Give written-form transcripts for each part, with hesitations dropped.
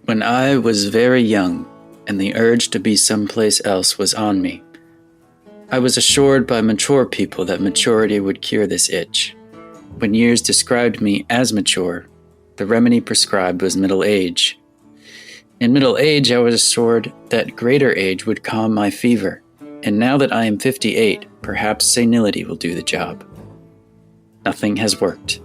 When I was very young, and the urge to be someplace else was on me, I was assured by mature people that maturity would cure this itch. When years described me as mature, the remedy prescribed was middle age. In middle age, I was assured that greater age would calm my fever, and now that I am 58, perhaps senility will do the job. Nothing has worked.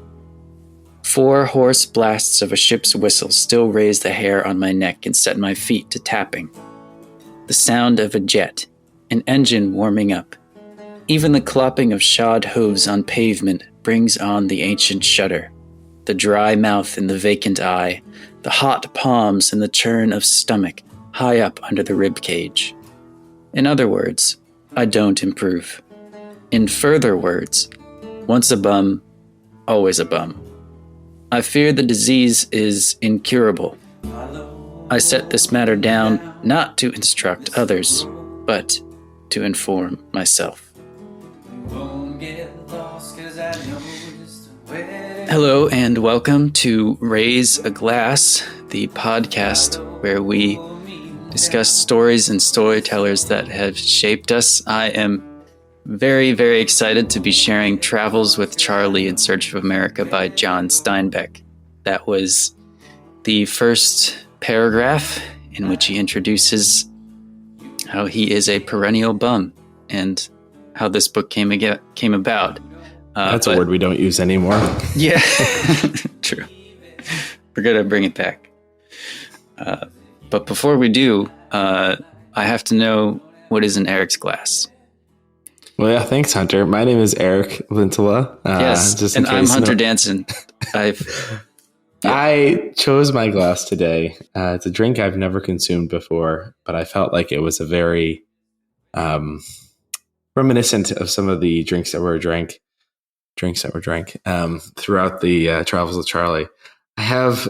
4 hoarse blasts of a ship's whistle still raise the hair on my neck and set my feet to tapping. The sound of a jet, an engine warming up. Even the clopping of shod hooves on pavement brings on the ancient shudder, the dry mouth in the vacant eye, the hot palms and the churn of stomach high up under the rib cage. In other words, I don't improve. In further words, once a bum, always a bum. I fear the disease is incurable. I set this matter down not to instruct others, but to inform myself. Hello and welcome to Raise a Glass, the podcast where we discuss stories and storytellers that have shaped us. I am very, very excited to be sharing Travels with Charley in Search of America by John Steinbeck. That was the first paragraph in which he introduces how he is a perennial bum and how this book came about. That's a word we don't use anymore. Yeah, true. We're going to bring it back. But before we do, I have to know what is in Eric's glass. Well, yeah, thanks, Hunter. My name is Eric Lintola. Yes, and I'm Hunter Danson. I chose my glass today. It's a drink I've never consumed before, but I felt like it was a very reminiscent of some of the drinks that were drank throughout the Travels with Charley. I have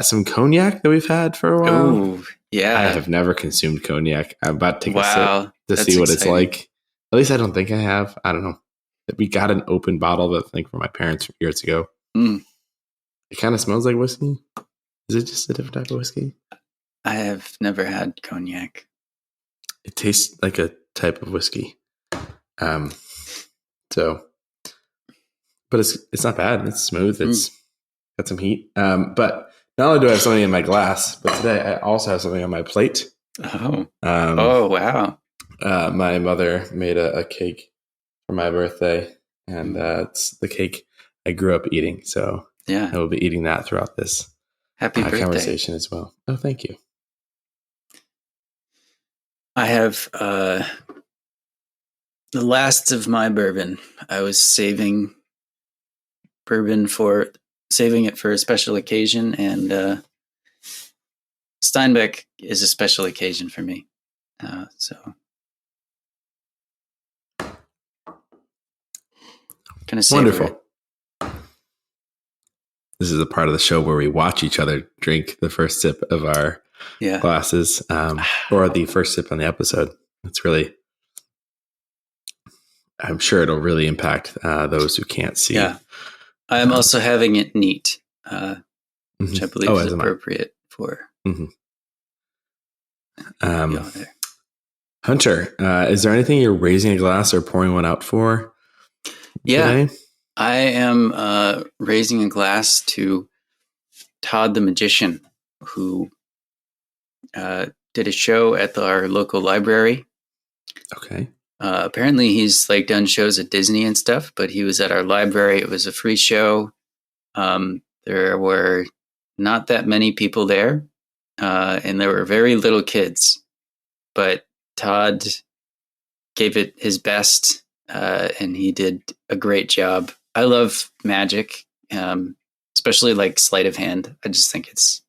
some cognac that we've had for a while. Ooh, yeah. I have never consumed cognac. I'm about to take a sip to that's see what exciting. it's like. At least I don't think I have. I don't know. We got an open bottle of it, I think, from my parents years ago. Mm. It kind of smells like whiskey. Is it just a different type of whiskey? I have never had cognac. It tastes like a type of whiskey. But it's not bad. It's smooth. It's got some heat. But not only do I have something in my glass, but today I also have something on my plate. Oh. Wow. My mother made a cake for my birthday, and it's the cake I grew up eating. So Yeah. I will be eating that throughout this Happy birthday. conversation as well. Oh, thank you. I have the last of my bourbon. I was saving it for a special occasion, and Steinbeck is a special occasion for me. So kind of Wonderful. This is a part of the show where we watch each other drink the first sip of our glasses, or the first sip on the episode. It's really, I'm sure it'll really impact those who can't see. Yeah. I'm also having it neat, which I believe is appropriate for y'all there. Hunter, is there anything you're raising a glass or pouring one out for today? I am raising a glass to Todd the Magician, who did a show at our local library. Okay. Apparently he's done shows at Disney and stuff, but he was at our library. It was a free show. There were not that many people there, and there were very little kids, but Todd gave it his best, and he did a great job. I love magic, especially sleight of hand. I just think it's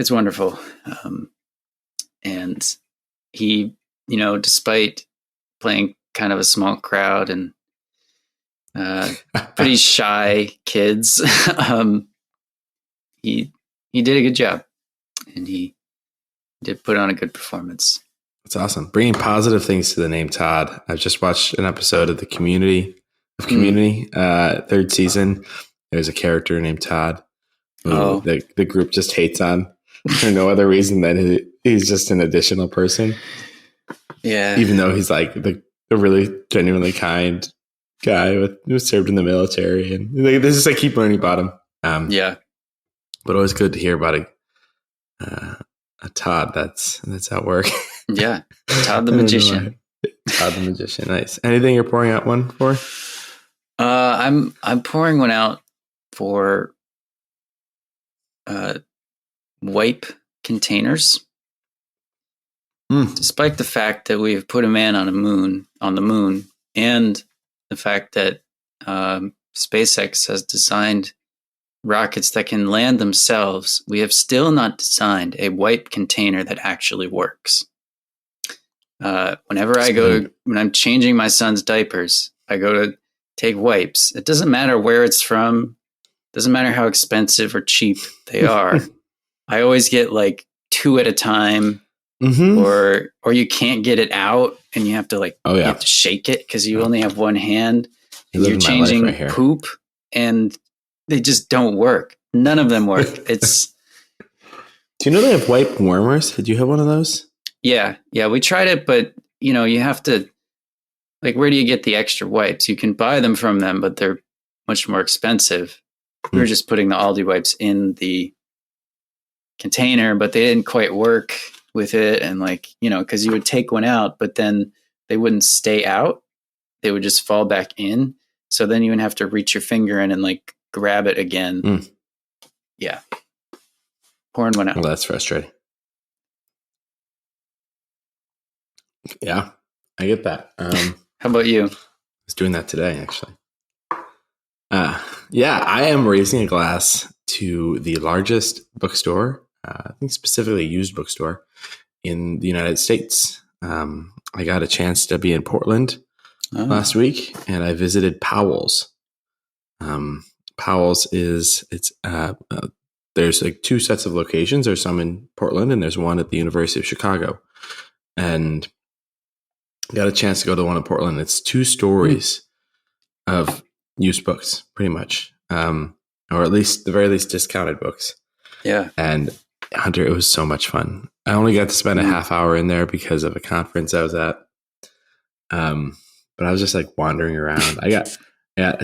wonderful. And he, despite playing kind of a small crowd and pretty shy kids, he did a good job, and he did put on a good performance. That's awesome. Bringing positive things to the name Todd. I've just watched an episode of Community, third season. There's a character named Todd who the group just hates on. for no other reason than he's just an additional person. Yeah. Even though he's like a really genuinely kind guy who served in the military, and this is I keep learning about him. Yeah. But always good to hear about a Todd that's at work. Yeah. Todd the magician. Todd the magician. Nice. Anything you're pouring out one for? I'm pouring one out for wipe containers. Despite the fact that we've put a man on the moon, and the fact that SpaceX has designed rockets that can land themselves, we have still not designed a wipe container that actually works. Whenever when I'm changing my son's diapers, I go to take wipes. It doesn't matter where it's from. Doesn't matter how expensive or cheap they are. I always get like 2 at a time, or you can't get it out, and you have to you have to shake it because you only have one hand, and you're changing poop, and they just don't work. None of them work. It's. Do you know they have wipe warmers? Did you have one of those? Yeah, we tried it, but you have to. Like, where do you get the extra wipes? You can buy them from them, but they're much more expensive. We were just putting the Aldi wipes in the container, but they didn't quite work with it. And because you would take one out, but then they wouldn't stay out. They would just fall back in. So then you would have to reach your finger in and grab it again. Yeah. Pouring one out. Well, that's frustrating. Yeah, I get that. How about you? I was doing that today, actually. Yeah, I am raising a glass to the largest bookstore, I think specifically used bookstore in the United States. I got a chance to be in Portland last week, and I visited Powell's. Powell's there's 2 sets of locations. There's some in Portland, and there's one at the University of Chicago. And got a chance to go to one in Portland. It's 2 stories of used books, pretty much, or at least the very least discounted books. Yeah. And Hunter, it was so much fun. I only got to spend a half hour in there because of a conference I was at. But I was just wandering around. I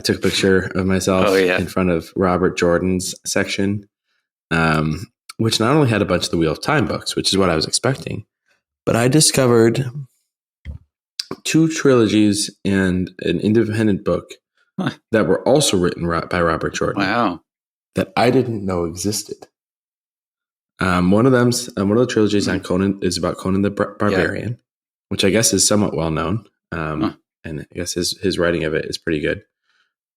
took a picture of myself in front of Robert Jordan's section, which not only had a bunch of the Wheel of Time books, which is what I was expecting, but I discovered 2 trilogies and an independent book that were also written by Robert Jordan. Wow. That I didn't know existed. One of the trilogies on Conan is about Conan the Barbarian, which I guess is somewhat well known. And I guess his writing of it is pretty good.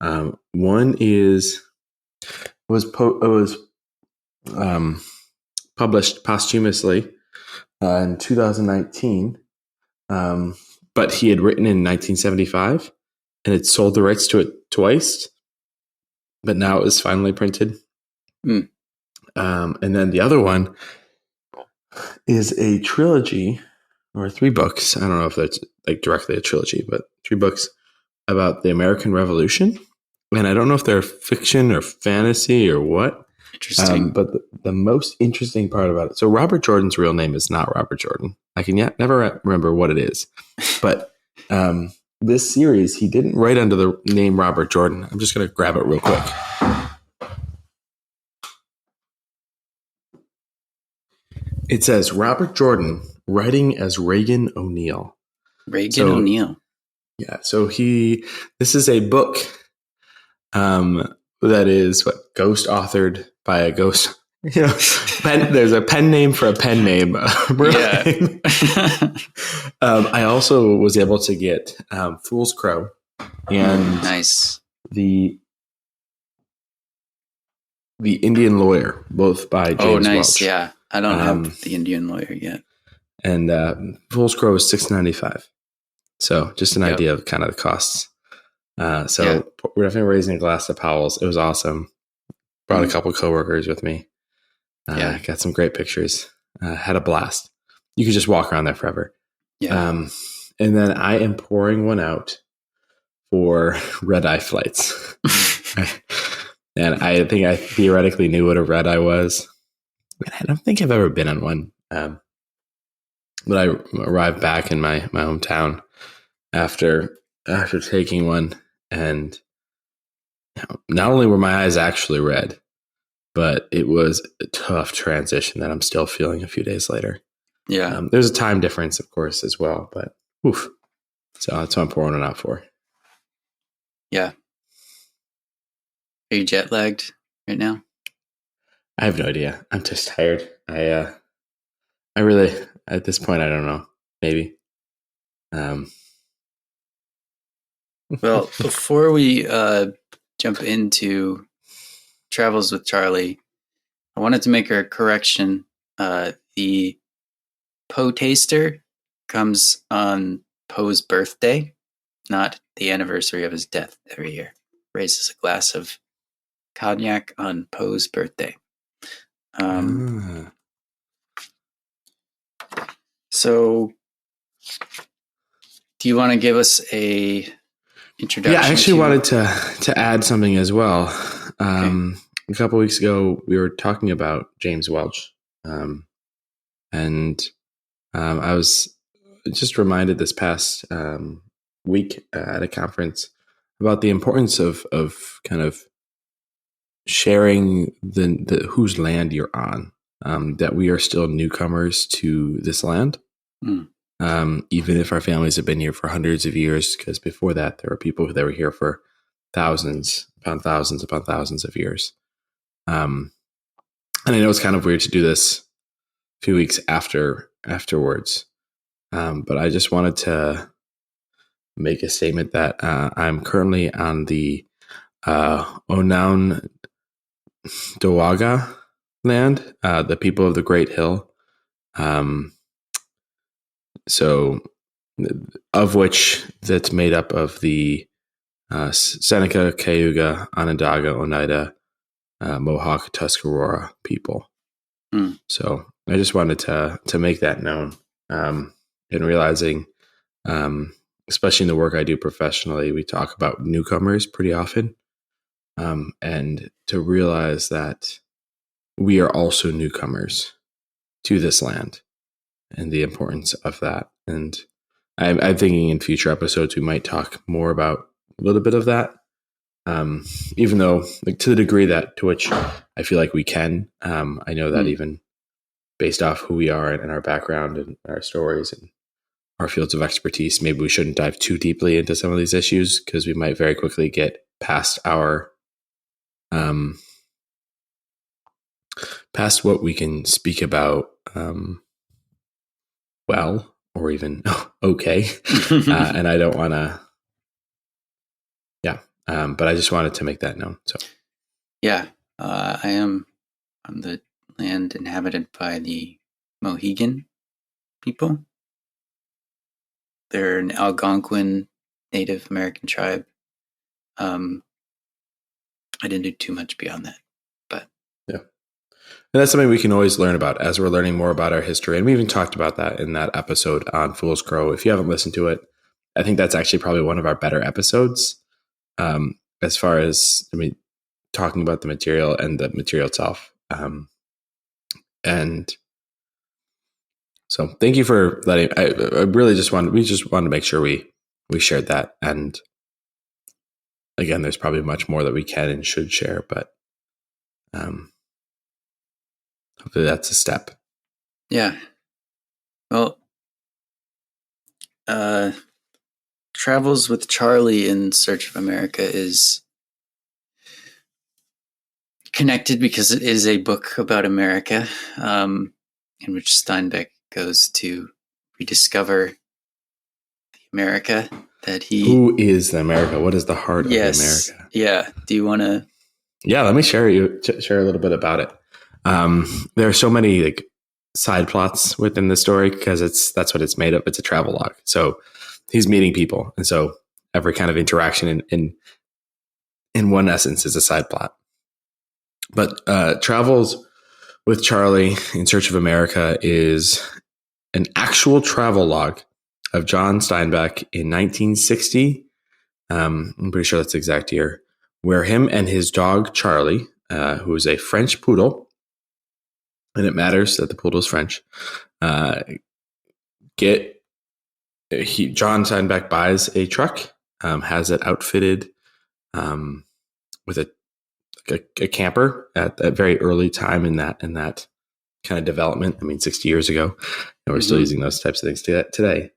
One was published posthumously in 2019. But he had written in 1975 and had sold the rights to it twice, but now it was finally printed. And then the other one is a trilogy or 3 books. I don't know if that's directly a trilogy, but 3 books about the American Revolution. And I don't know if they're fiction or fantasy or what. Interesting. But the most interesting part about it, so Robert Jordan's real name is not Robert Jordan. I can never remember what it is. But this series, he didn't write under the name Robert Jordan. I'm just going to grab it real quick. It says Robert Jordan writing as Reagan O'Neill. O'Neill. Yeah. So this is a book that is ghost authored by a ghost. There's a pen name for a pen name. I also was able to get Fool's Crow and the Indian Lawyer, both by James Welch. Yeah, I don't have the Indian Lawyer yet. And Fool's Crow is $6.95. So just an idea of kind of the costs. We're definitely raising a glass of Powell's. It was awesome. Brought a couple coworkers with me. Got some great pictures. Had a blast. You could just walk around there forever. Yeah. And then I am pouring one out for red-eye flights. And I think I theoretically knew what a red-eye was. I don't think I've ever been on one. But I arrived back in my hometown after taking one, and not only were my eyes actually red, but it was a tough transition that I'm still feeling a few days later. Yeah. There's a time difference, of course, as well, but oof. So that's what I'm pouring it out for. Yeah. Are you jet lagged right now? I have no idea. I'm just tired. I really, at this point, I don't know. Maybe. Well, before we jump into Travels with Charley, I wanted to make a correction. The Poe taster comes on Poe's birthday, not the anniversary of his death every year. Raises a glass of cognac on Poe's birthday. So, do you want to give us a introduction? Yeah, I actually wanted to add something as well. Okay. A couple of weeks ago, we were talking about James Welch, and I was just reminded this past week at a conference about the importance of kind of sharing the whose land you're on. That we are still newcomers to this land. Even if our families have been here for hundreds of years, because before that, there were people that were here for thousands upon thousands upon thousands of years. And I know it's kind of weird to do this a few weeks afterwards, but I just wanted to make a statement that I'm currently on the Onondaga land, the people of the Great Hill. So, of which that's made up of the Seneca, Cayuga, Onondaga, Oneida, Mohawk, Tuscarora people. So I just wanted to make that known. And realizing, especially in the work I do professionally, we talk about newcomers pretty often. And to realize that we are also newcomers to this land and the importance of that. And I'm thinking in future episodes, we might talk more about a little bit of that. Even though, like, to the degree that to which I feel like we can, I know that even based off who we are and our background and our stories and our fields of expertise, maybe we shouldn't dive too deeply into some of these issues because we might very quickly get past our, past what we can speak about, well, or even okay. And I don't want to, but I just wanted to make that known. So, yeah, I am on the land inhabited by the Mohegan people. They're an Algonquin Native American tribe. I didn't do too much beyond that, but yeah. And that's something we can always learn about as we're learning more about our history. And we even talked about that in that episode on Fool's Crow. If you haven't listened to it, I think that's actually probably one of our better episodes. As far as, talking about the material and the material itself. And so thank you for letting, I really we just wanted to make sure we shared that. And again, there's probably much more that we can and should share, but hopefully that's a step. Yeah. Well, Travels with Charley in Search of America is connected because it is a book about America, in which Steinbeck goes to rediscover the America that he... Who is the America? What is the heart of America? Yeah. Do you want to... Yeah, let me share a little bit about it. There are so many like side plots within the story because that's what it's made of. It's a travelogue. So he's meeting people. And so every kind of interaction in one essence is a side plot. But Travels with Charley in Search of America is an actual travelogue of John Steinbeck in 1960. I'm pretty sure that's the exact year, where him and his dog Charley, who is a French poodle, and it matters that the Poodle is French. John Steinbeck buys a truck, has it outfitted with a camper at that very early time in that kind of development. I mean, 60 years ago, and we're still using those types of things today.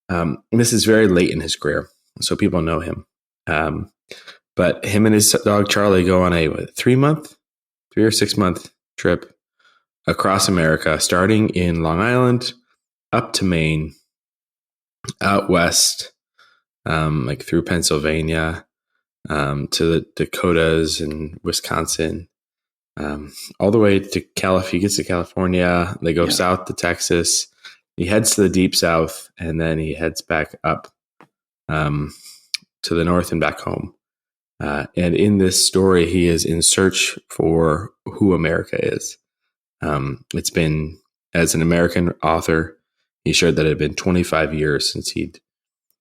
And this is very late in his career, so people know him. But him and his dog Charley go on a 3 or 6 month trip across America, starting in Long Island, up to Maine, out west, like through Pennsylvania, to the Dakotas and Wisconsin, all the way to He gets to California. They go south to Texas. He heads to the deep south, and then he heads back up to the north and back home. And in this story, he is in search for who America is. It's been, as an American author, he shared that it had been 25 years since he'd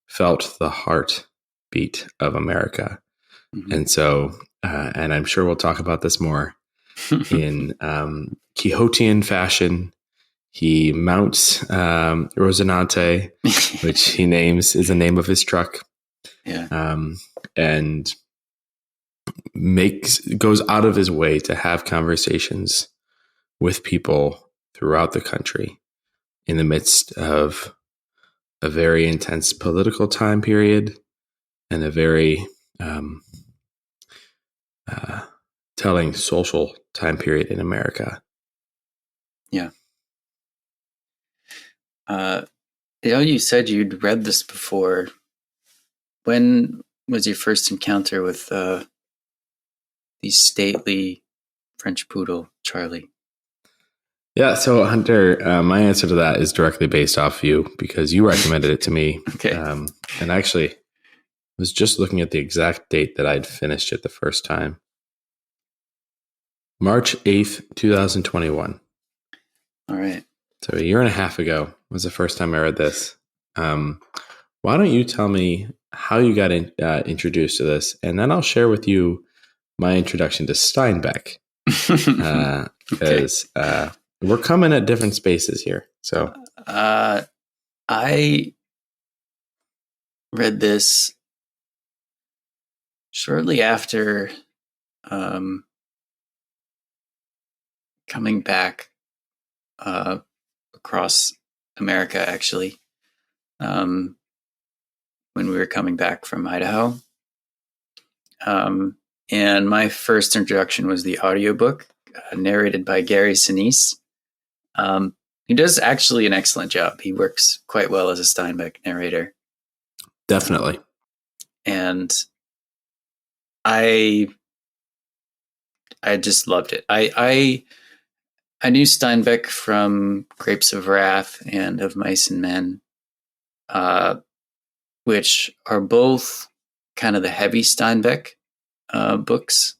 felt the heartbeat of America. And so, and I'm sure we'll talk about this more, in Quixotean fashion, he mounts Rosinante, which he names is the name of his truck. And goes out of his way to have conversations with people throughout the country in the midst of a very intense political time period and a very telling social time period in America. Yeah. You said you'd read this before. When was your first encounter with the stately French poodle, Charley? Yeah, so Hunter, my answer to that is directly based off you, because you recommended it to me. Okay. And I actually was just looking at the exact date that I'd finished it the first time. March 8th, 2021. All right. So a year and a half ago was the first time I read this. Why don't you tell me how you got introduced to this, and then I'll share with you my introduction to Steinbeck. Because we're coming at different spaces here. So I read this shortly after coming back across America, actually, when we were coming back from Idaho. And my first introduction was the audiobook, narrated by Gary Sinise. He does actually an excellent job. He works quite well as a Steinbeck narrator. Definitely. And I just loved it. I knew Steinbeck from Grapes of Wrath and Of Mice and Men, which are both kind of the heavy Steinbeck books.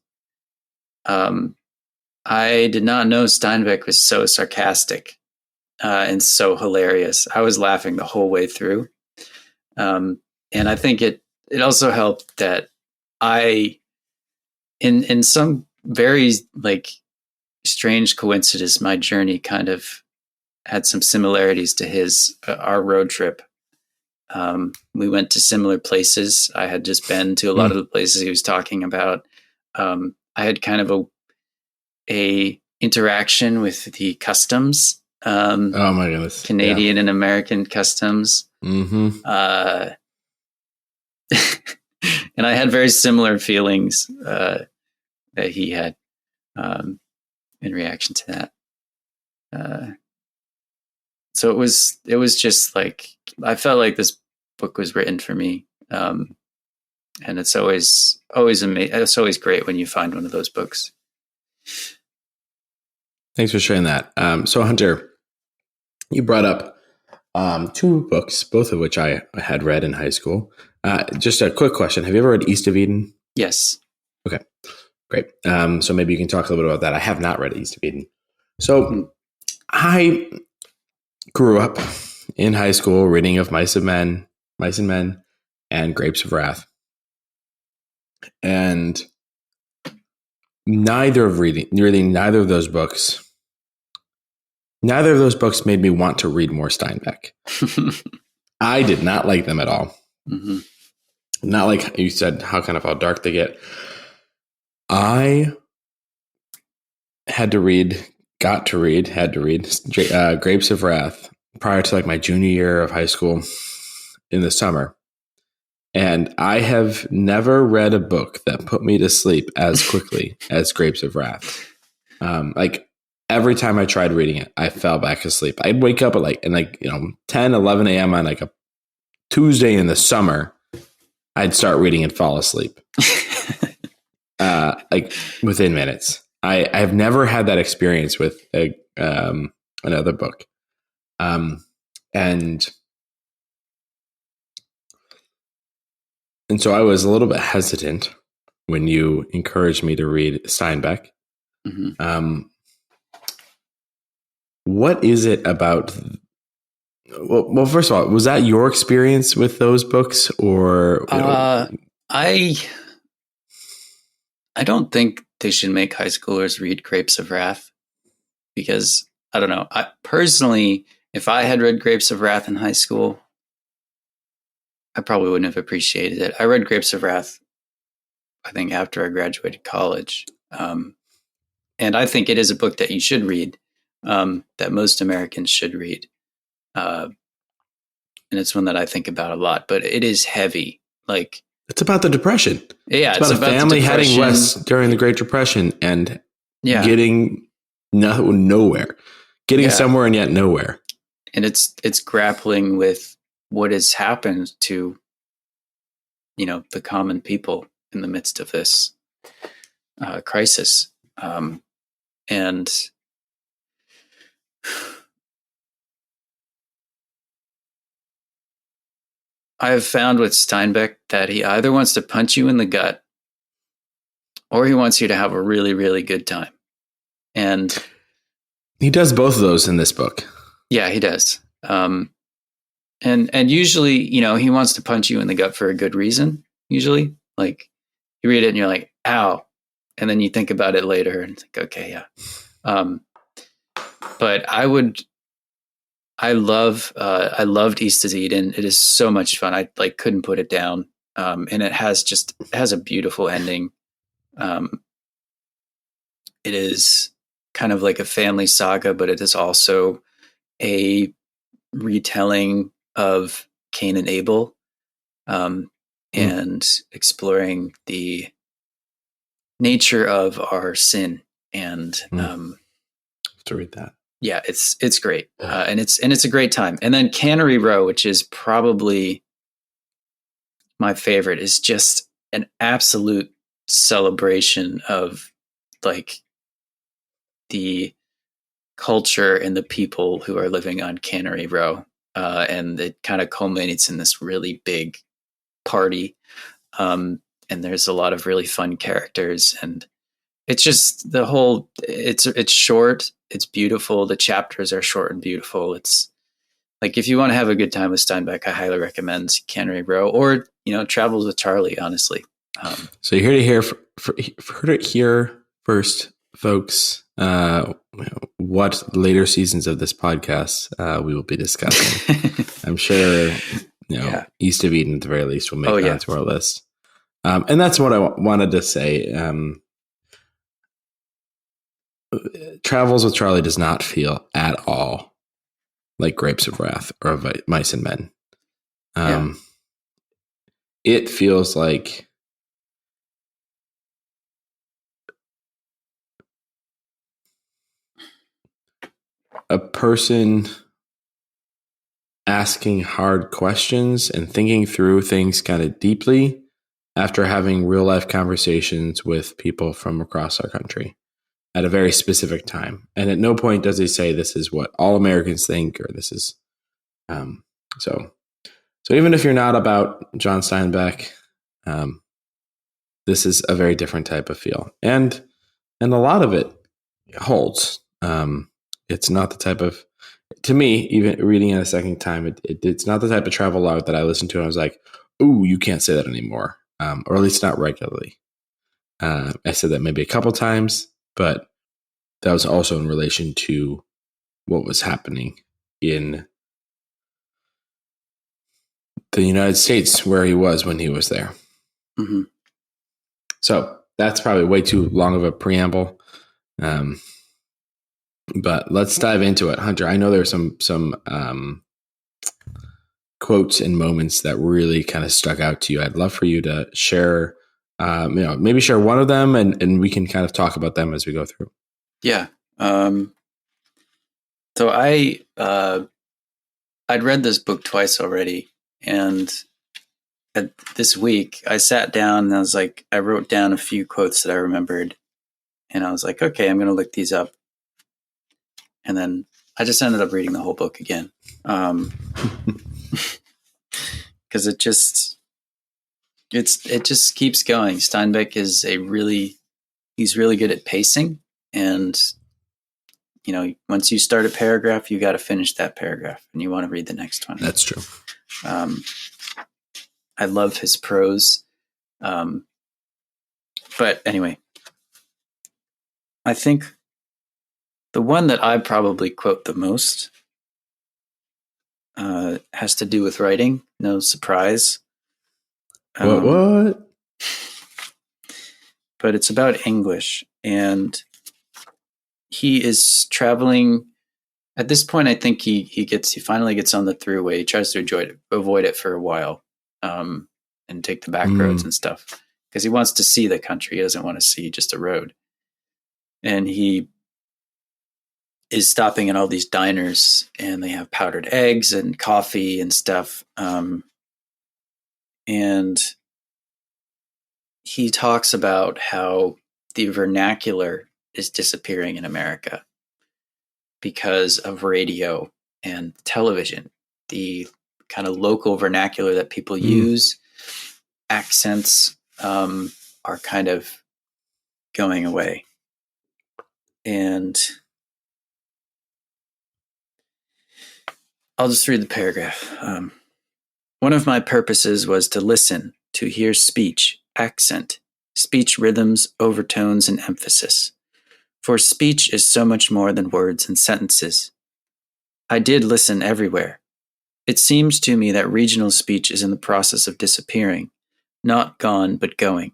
I did not know Steinbeck was so sarcastic and so hilarious. I was laughing the whole way through. And I think it also helped that I, in some very strange coincidence, my journey kind of had some similarities to his. Our road trip, we went to similar places. I had just been to a lot of the places he was talking about. I had kind of a interaction with the customs. Oh my goodness! Canadian and American customs. Mm-hmm. And I had very similar feelings that he had in reaction to that. So it was just like, I felt like this book was written for me. And it's always amazing. It's always great when you find one of those books. Thanks for sharing that. So Hunter, you brought up two books, both of which I had read in high school. Just a quick question. Have you ever read East of Eden? Yes. Okay, great. So maybe you can talk a little bit about that. I have not read East of Eden. So I grew up in high school reading Of Mice and Men, and Grapes of Wrath. And neither of those books Neither of those books made me want to read more Steinbeck. I did not like them at all. Mm-hmm. Not like you said, how dark they get. I had to read Grapes of Wrath prior to like my junior year of high school in the summer. And I have never read a book that put me to sleep as quickly as Grapes of Wrath. Like every time I tried reading it, I fell back asleep. I'd wake up at 10, 11 a.m. on like a Tuesday in the summer. I'd start reading and fall asleep. Like within minutes. I've never had that experience with another book. And so I was a little bit hesitant when you encouraged me to read Steinbeck. Mm-hmm. What is it about? Well, first of all, was that your experience with those books, or I don't think they should make high schoolers read Grapes of Wrath, because I don't know. I personally, if I had read Grapes of Wrath in high school, I probably wouldn't have appreciated it. I read Grapes of Wrath, I think, after I graduated college. And I think it is a book that you should read, that most Americans should read. And it's one that I think about a lot, but it is heavy. Like, it's about the Depression. Yeah, it's about a family heading west during the Great Depression and getting nowhere, getting somewhere and yet nowhere. And it's grappling with what has happened to, the common people in the midst of this crisis. And I have found with Steinbeck that he either wants to punch you in the gut or he wants you to have a really, really good time. And he does both of those in this book. Yeah, he does. And usually, he wants to punch you in the gut for a good reason. Usually, like, you read it and you're like, ow. And then you think about it later and think, okay, yeah. But I loved East is Eden. It is so much fun. I couldn't put it down. And it has a beautiful ending. It is kind of like a family saga, but it is also a retelling of Cain and Abel, and exploring the nature of our sin. And to read that. Yeah, it's great. And it's a great time. And then Cannery Row, which is probably my favorite, is just an absolute celebration of like the culture and the people who are living on Cannery Row. And it kind of culminates in this really big party. And there's a lot of really fun characters, and it's just it's short. It's beautiful. The chapters are short and beautiful. It's like, if you want to have a good time with Steinbeck, I highly recommend Cannery Row or, Travels with Charley, honestly. So you're here to heard it here first, folks. What later seasons of this podcast we will be discussing. I'm sure, East of Eden at the very least will make it onto our list. And that's what I wanted to say. Travels with Charley does not feel at all like Grapes of Wrath or Mice and Men. It feels like a person asking hard questions and thinking through things kind of deeply after having real life conversations with people from across our country at a very specific time. And at no point does he say this is what all Americans think, or this is so even if you're not about John Steinbeck, this is a very different type of feel, and a lot of it holds. It's not the type of, to me, even reading it a second time, it's not the type of travelogue that I listened to and I was like, ooh, you can't say that anymore, or at least not regularly. I said that maybe a couple times, but that was also in relation to what was happening in the United States where he was when he was there. Mm-hmm. So that's probably way too long of a preamble. But let's dive into it. Hunter, I know there's some quotes and moments that really kind of stuck out to you. I'd love for you to share, maybe share one of them, and we can kind of talk about them as we go through. Yeah. So I'd read this book twice already, and this week I sat down and I wrote down a few quotes that I remembered, and I was like, okay, I'm going to look these up. And then I just ended up reading the whole book again. Cause it just keeps going. Steinbeck is he's really good at pacing, and once you start a paragraph, you got to finish that paragraph and you want to read the next one. That's true. I love his prose. But anyway, I think the one that I probably quote the most has to do with writing. No surprise. What? But it's about English, and he is traveling. At this point, I think he finally gets on the thruway. He tries to avoid it for a while, and take the back roads and stuff, because he wants to see the country. He doesn't want to see just a road. And he is stopping at all these diners, and they have powdered eggs and coffee and stuff. And he talks about how the vernacular is disappearing in America because of radio and television. The kind of local vernacular that people use, accents, are kind of going away. And I'll just read the paragraph. One of my purposes was to listen, to hear speech, accent, speech rhythms, overtones, and emphasis. For speech is so much more than words and sentences. I did listen everywhere. It seems to me that regional speech is in the process of disappearing, not gone, but going.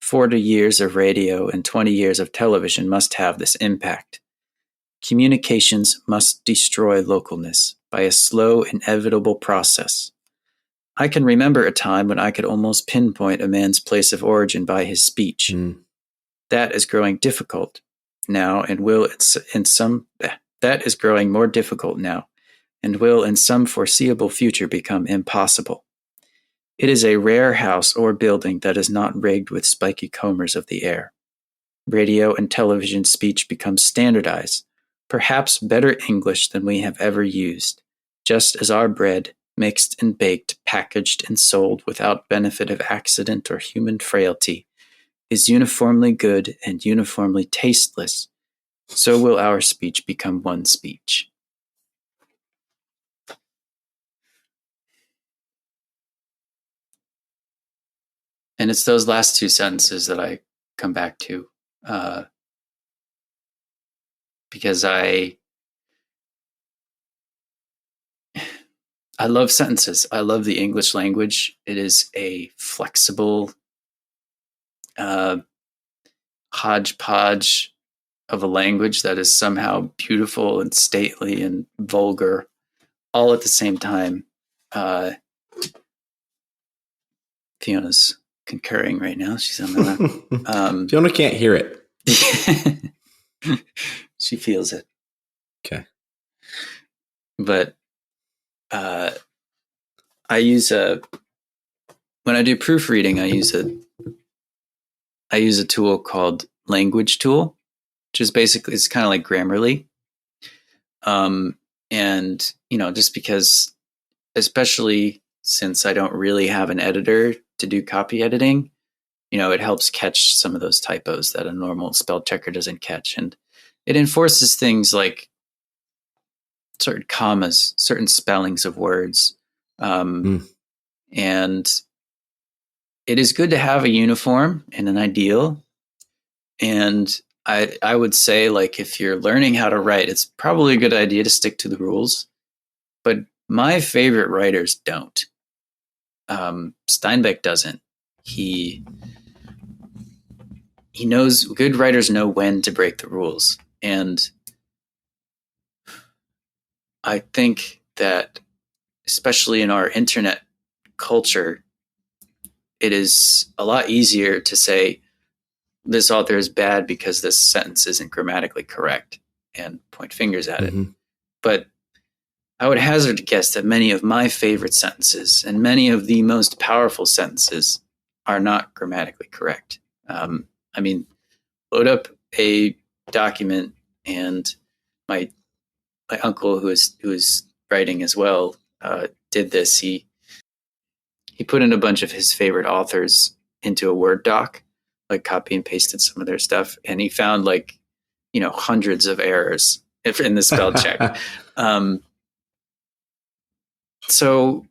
40 years of radio and 20 years of television must have this impact. Communications must destroy localness by a slow, inevitable process. I can remember a time when I could almost pinpoint a man's place of origin by his speech. That is growing difficult now, and that is growing more difficult now, and will in some foreseeable future become impossible. It is a rare house or building that is not rigged with spiky combers of the air. Radio and television speech becomes standardized, perhaps better English than we have ever used, just as our bread, mixed and baked, packaged and sold without benefit of accident or human frailty, is uniformly good and uniformly tasteless, so will our speech become one speech. And it's those last two sentences that I come back to, because I love sentences. I love the English language. It is a flexible hodgepodge of a language that is somehow beautiful and stately and vulgar, all at the same time. Fiona's concurring right now. She's on the lap. Fiona can't hear it. She feels it. Okay. But I use when I do proofreading, I use a tool called Language Tool, which is basically, it's kind of like Grammarly. And, just because, especially since I don't really have an editor to do copy editing, it helps catch some of those typos that a normal spell checker doesn't catch. And it enforces things like certain commas, certain spellings of words. And it is good to have a uniform and an ideal. And I would say, like, if you're learning how to write, it's probably a good idea to stick to the rules. But my favorite writers don't. Steinbeck doesn't. He knows, good writers know when to break the rules. And I think that, especially in our internet culture, it is a lot easier to say this author is bad because this sentence isn't grammatically correct and point fingers at it. But I would hazard to guess that many of my favorite sentences and many of the most powerful sentences are not grammatically correct. I mean, load up a document, and my uncle, who is writing as well, did this. He put in a bunch of his favorite authors into a Word doc, like copy and pasted some of their stuff, and he found, like, hundreds of errors in the spell check. So,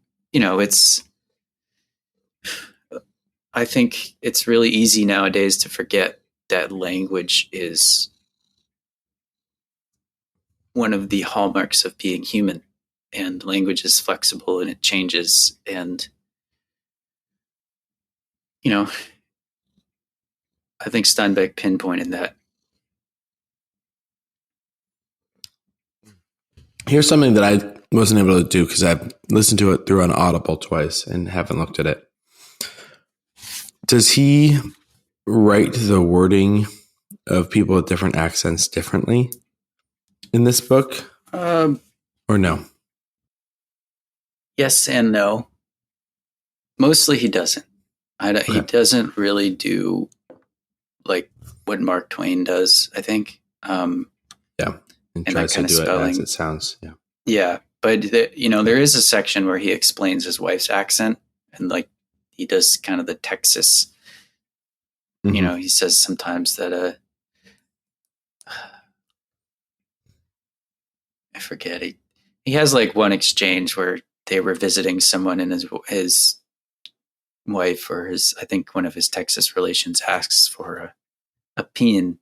I think it's really easy nowadays to forget that language is one of the hallmarks of being human, and language is flexible and it changes. And, I think Steinbeck pinpointed that. Here's something that I wasn't able to do because I've listened to it through an Audible twice and haven't looked at it. Does he write the wording of people with different accents differently in this book? Or no? Yes and no. Mostly he doesn't. Okay. He doesn't really do, like, what Mark Twain does, I think. Yeah. And tries to do it as it sounds. Yeah. Yeah. But, there is a section where he explains his wife's accent, and, like, he does kind of the Texas, he says sometimes that, I forget. He has, like, one exchange where they were visiting someone, and his wife, or I think one of his Texas relations, asks for a pin.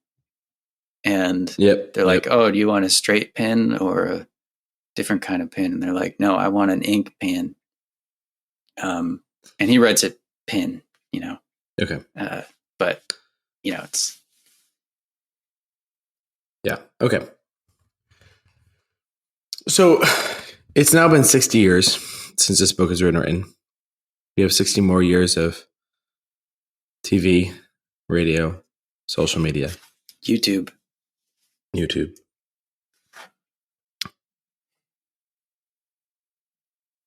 And they're like, oh, do you want a straight pen or a different kind of pen? And they're like, no, I want an ink pen. And he writes it pin, Okay. But, it's. Yeah. Okay. So it's now been 60 years since this book has been written. We have 60 more years of TV, radio, social media. YouTube.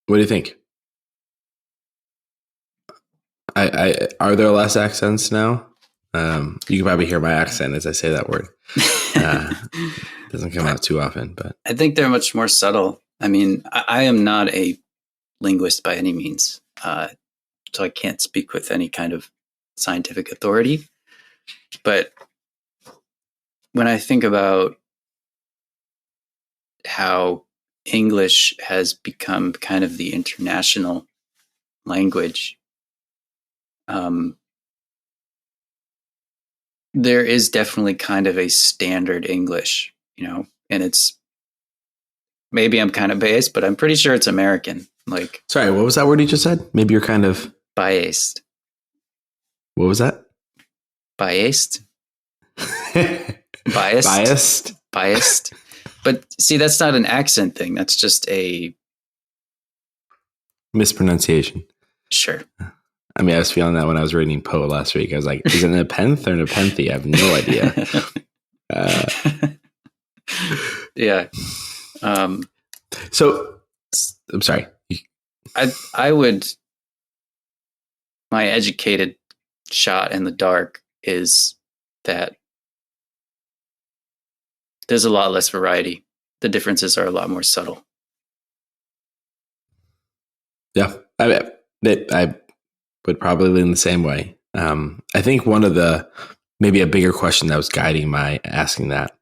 What do you think? Are there less accents now? You can probably hear my accent as I say that word. Doesn't come out too often, but I think they're much more subtle. I mean, I am not a linguist by any means, so I can't speak with any kind of scientific authority. But when I think about how English has become kind of the international language, there is definitely kind of a standard English, and it's, maybe I'm kind of biased, but I'm pretty sure it's American. Like, sorry, what was that word you just said? Maybe you're kind of biased. What was that? Biased. Biased. But see, that's not an accent thing. That's just a mispronunciation. Sure. I mean, I was feeling that when I was reading Poe last week. I was like, is it Nepenthe or Nepenthe? I have no idea. Yeah. So, I'm sorry. I would, my educated shot in the dark is that there's a lot less variety. The differences are a lot more subtle. Yeah, I would probably lean the same way. I think one of the, maybe a bigger question that was guiding my asking that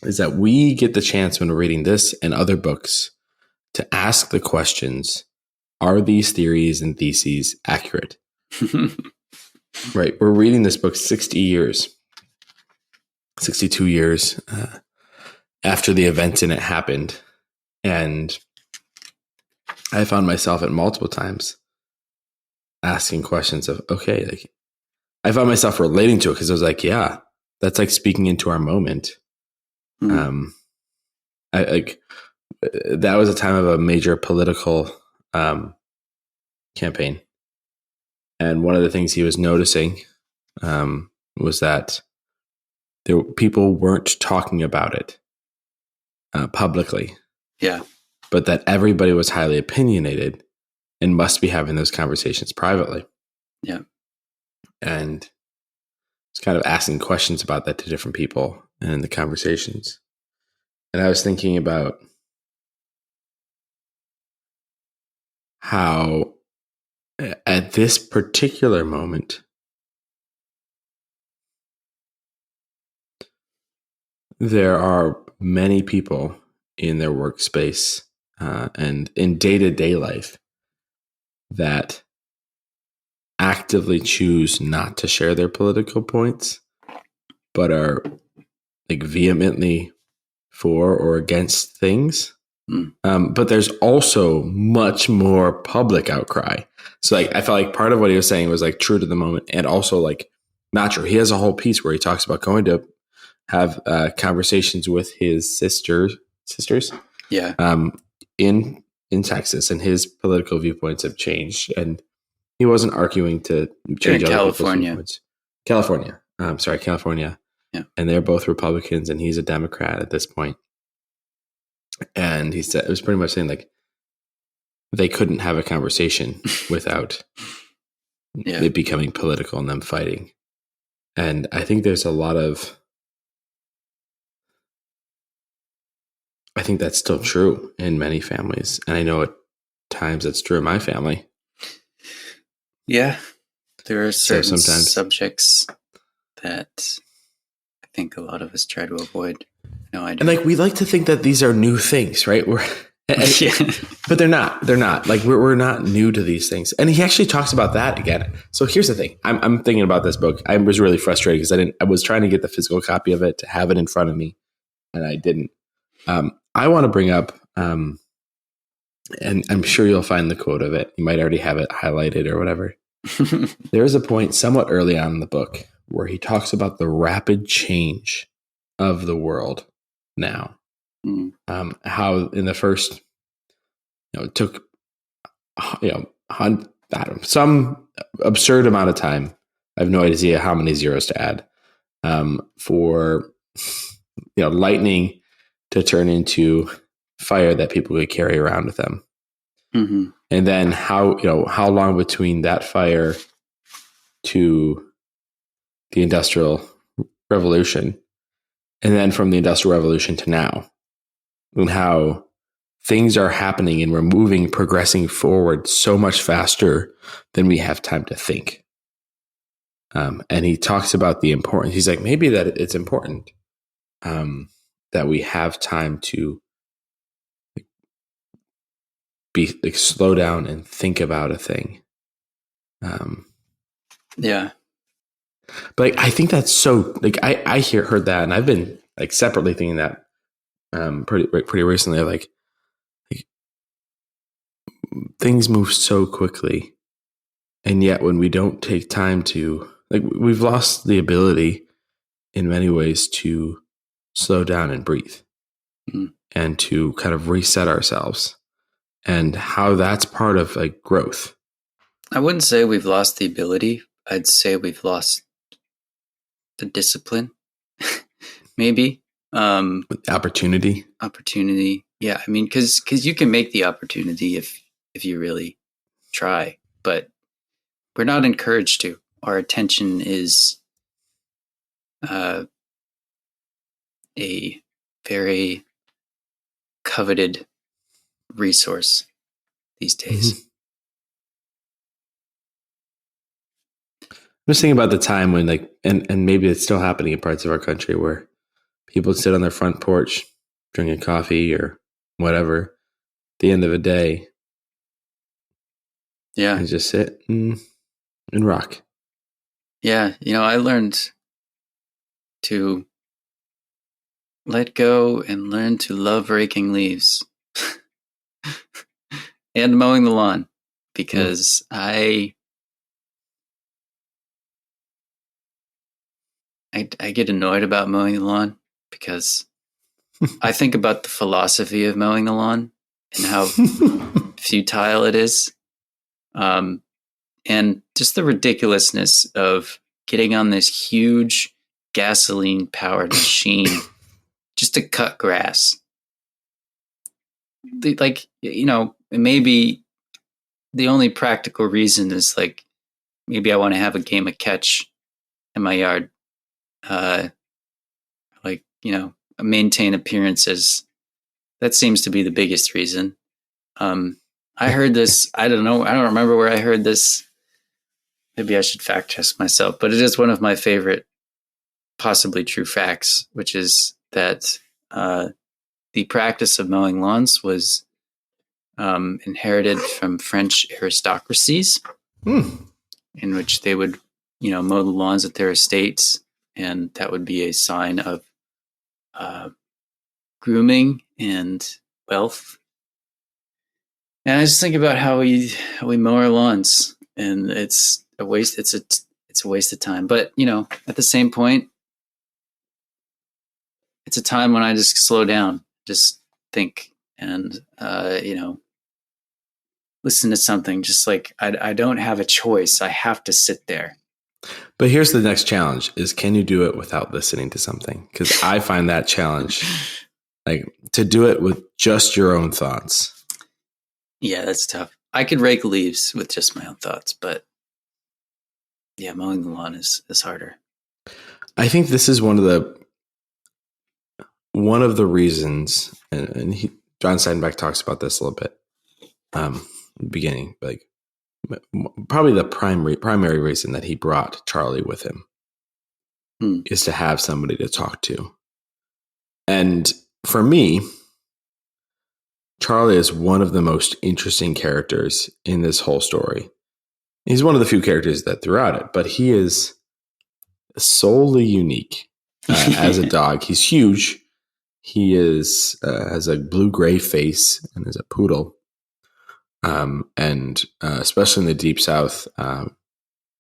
is that we get the chance when we're reading this and other books to ask the questions, are these theories and theses accurate? Right. We're reading this book 60 years 62 years after the event and it happened. And I found myself at multiple times asking questions of, okay, like I found myself relating to it because I was like, yeah, that's like speaking into our moment. I like that was a time of a major political campaign. And one of the things he was noticing was that people weren't talking about it publicly. Yeah. But that everybody was highly opinionated and must be having those conversations privately. Yeah. And it's kind of asking questions about that to different people and in the conversations. And I was thinking about how at this particular moment, there are many people in their workspace and in day-to-day life that actively choose not to share their political points, but are like vehemently for or against things. But there's also much more public outcry. So like I felt like part of what he was saying was like true to the moment and also like not true. He has a whole piece where he talks about going to have conversations with his sisters. Yeah. In Texas, and his political viewpoints have changed. And he wasn't arguing to change other people's viewpoints. California. California. Yeah. And they're both Republicans, and he's a Democrat at this point. And he said it was pretty much saying like they couldn't have a conversation without it becoming political and them fighting. And I think there's a lot of, I think that's still true in many families. And I know at times that's true in my family. Yeah. There are certain subjects that I think a lot of us try to avoid. No, I do. And like, we like to think that these are new things, right? But they're not. They're not. Like, we're not new to these things. And he actually talks about that again. So here's the thing. I'm thinking about this book. I was really frustrated because I was trying to get the physical copy of it to have it in front of me, and I didn't. I want to bring up, and I'm sure you'll find the quote of it. You might already have it highlighted or whatever. There is a point somewhat early on in the book where he talks about the rapid change of the world now. How in the first, it took, some absurd amount of time. I have no idea how many zeros to add for, lightning to turn into fire that people could carry around with them. Mm-hmm. And then how long between that fire to the Industrial Revolution, and then from the Industrial Revolution to now, and how things are happening and we're progressing forward so much faster than we have time to think. And he talks about the importance. He's like, maybe that it's important that we have time to slow down and think about a thing. Yeah. But I think that's so, I heard that, and I've been separately thinking that pretty recently. Like things move so quickly, and yet when we don't take time to, we've lost the ability in many ways to slow down and breathe and to kind of reset ourselves, and how that's part of growth. I wouldn't say we've lost the ability. I'd say we've lost the discipline, maybe. Opportunity. Yeah. I mean, cause you can make the opportunity if you really try, but we're not encouraged to. Our attention is a very coveted resource these days. Mm-hmm. I'm just thinking about the time when and maybe it's still happening in parts of our country where people sit on their front porch drinking coffee or whatever at the end of a day. Yeah. And just sit and rock. Yeah. I learned to let go and learn to love raking leaves and mowing the lawn, because I get annoyed about mowing the lawn, because I think about the philosophy of mowing the lawn and how futile it is. And just the ridiculousness of getting on this huge gasoline powered machine just to cut grass. Like, maybe the only practical reason is like, maybe I want to have a game of catch in my yard. Maintain appearances. That seems to be the biggest reason. I heard this, I don't remember where I heard this. Maybe I should fact check myself, but it is one of my favorite, possibly true facts, which is that the practice of mowing lawns was inherited from French aristocracies, in which they would, mow the lawns at their estates, and that would be a sign of grooming and wealth. And I just think about how we mow our lawns, and it's a waste. It's a waste of time. But at the same point, it's a time when I just slow down, just think, and listen to something. Just like I don't have a choice. I have to sit there. But here's the next challenge: is can you do it without listening to something? Because I find that challenge, like to do it with just your own thoughts. Yeah, that's tough. I could rake leaves with just my own thoughts, but yeah, mowing the lawn is harder. I think this is one of the reasons, and John Steinbeck talks about this a little bit in the beginning, like probably the primary reason that he brought Charley with him is to have somebody to talk to. And for me, Charley is one of the most interesting characters in this whole story. He's one of the few characters that throughout it, but he is solely unique as a dog. He's huge. He has a blue-gray face and is a poodle. And especially in the Deep South,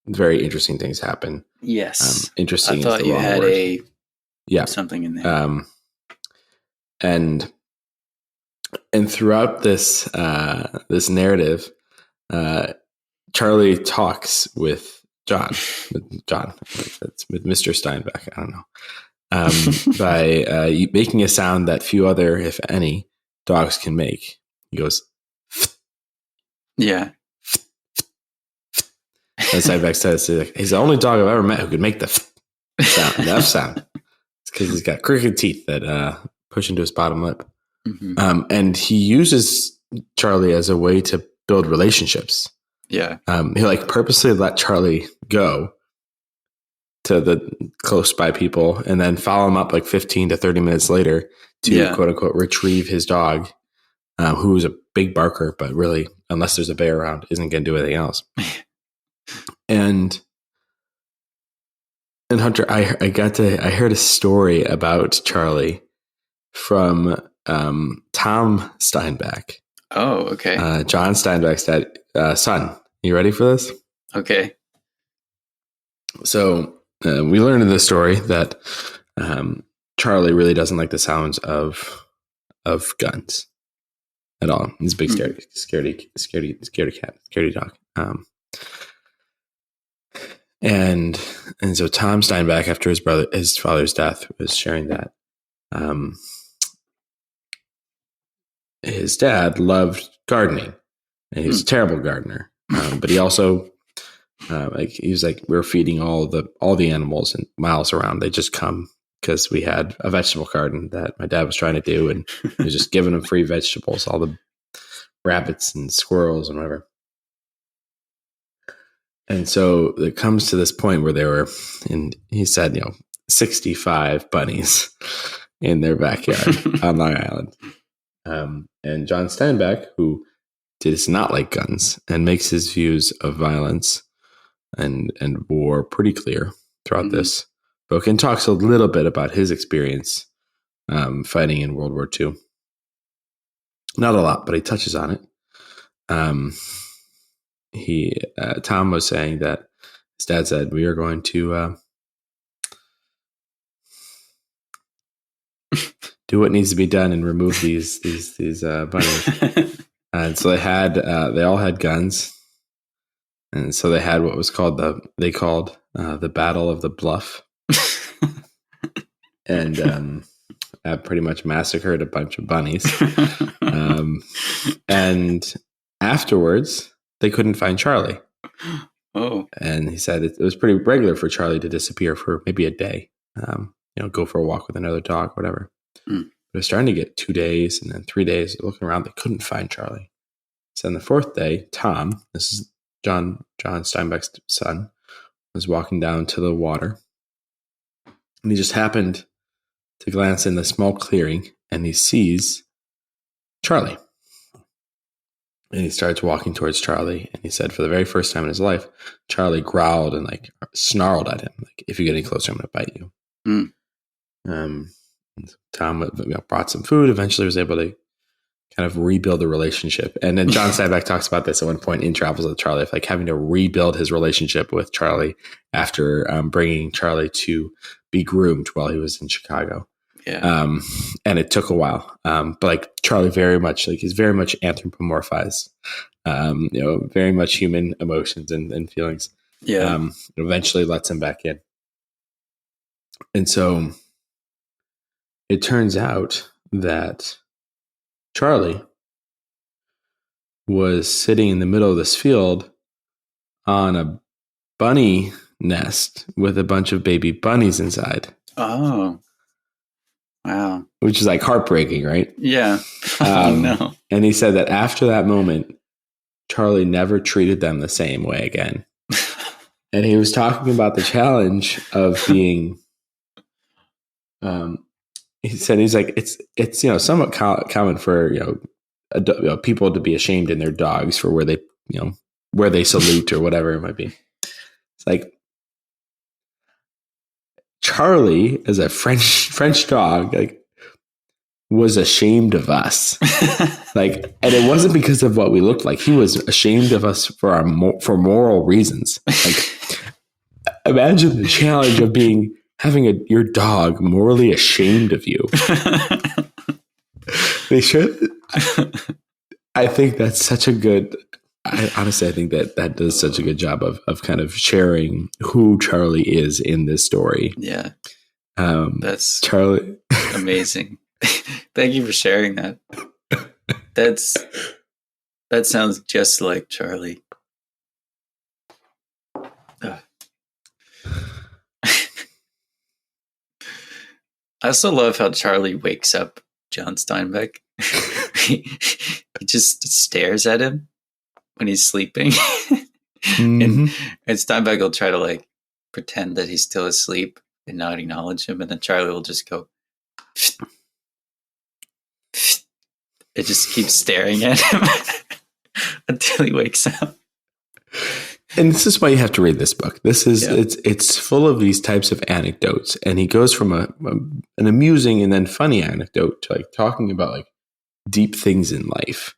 very interesting things happen. Yes. Interesting. I thought you had word. Something in there. And throughout this narrative, Charley talks with John. That's with Mr. Steinbeck. I don't know. By making a sound that few other, if any, dogs can make. He goes, yeah. And Steinbeck says, he's the only dog I've ever met who could make the sound, the F sound. It's because he's got crooked teeth that push into his bottom lip. Mm-hmm. And he uses Charley as a way to build relationships. Yeah. He purposely let Charley go to the close by people and then follow him up 15 to 30 minutes later to quote unquote retrieve his dog, who is a big barker, but really, unless there's a bear around, isn't going to do anything else. And Hunter, I heard a story about Charley from Tom Steinbeck. Oh, okay. John Steinbeck's dad, son. You ready for this? Okay. So we learned in this story that Charley really doesn't like the sounds of guns at all. He's a big scaredy dog. And so Tom Steinbeck, after his father's death, was sharing that his dad loved gardening, and he was a terrible gardener. But he also, he was like, we're feeding all the animals and miles around. They just come because we had a vegetable garden that my dad was trying to do, and he was just giving them free vegetables, all the rabbits and squirrels and whatever. And so it comes to this point where there were, and he said, 65 bunnies in their backyard on Long Island. And John Steinbeck, who does not like guns and makes his views of violence and war pretty clear throughout this book, and talks a little bit about his experience fighting in World War II. Not a lot, but he touches on it. Tom was saying that his dad said, we are going to do what needs to be done and remove these bunnies. And so they all had guns. And so they had what was called the Battle of the Bluff. And pretty much massacred a bunch of bunnies. And afterwards, they couldn't find Charley. Oh. And he said it was pretty regular for Charley to disappear for maybe a day, go for a walk with another dog, whatever. But it was starting to get 2 days and then 3 days. Looking around, they couldn't find Charley. So on the fourth day, Tom, this is John Steinbeck's son, was walking down to the water. And he just happened to glance in the small clearing and he sees Charley. And he starts walking towards Charley. And he said for the very first time in his life, Charley growled and snarled at him. Like, if you get any closer, I'm going to bite you. Tom brought some food, eventually was able to kind of rebuild the relationship. And then John Steinbeck talks about this at one point in Travels with Charley, of having to rebuild his relationship with Charley after bringing Charley to be groomed while he was in Chicago. Yeah. And it took a while. But Charley very much he's very much anthropomorphized, very much human emotions and feelings. Yeah. Eventually lets him back in. And so it turns out that Charley was sitting in the middle of this field on a bunny nest with a bunch of baby bunnies inside. Oh. Wow. Which is heartbreaking, right? Yeah. Oh, no. And he said that after that moment, Charley never treated them the same way again. And he was talking about the challenge of being, he said, it's somewhat common for, people to be ashamed in their dogs for where they salute or whatever it might be. It's Charley, as a French dog, was ashamed of us. And it wasn't because of what we looked like. He was ashamed of us for moral reasons. Imagine the challenge of having your dog morally ashamed of you. They should. I think that's such a good. Honestly, I think that does such a good job of kind of sharing who Charley is in this story. Yeah. That's Charley. Amazing. Thank you for sharing that. That sounds just like Charley. I also love how Charley wakes up John Steinbeck. He just stares at him when he's sleeping. Mm-hmm. and Steinbeck will try to pretend that he's still asleep and not acknowledge him. And then Charley will just go, it just keeps staring at him until he wakes up. And this is why you have to read this book. This is it's full of these types of anecdotes, and he goes from an amusing and then funny anecdote to talking about deep things in life.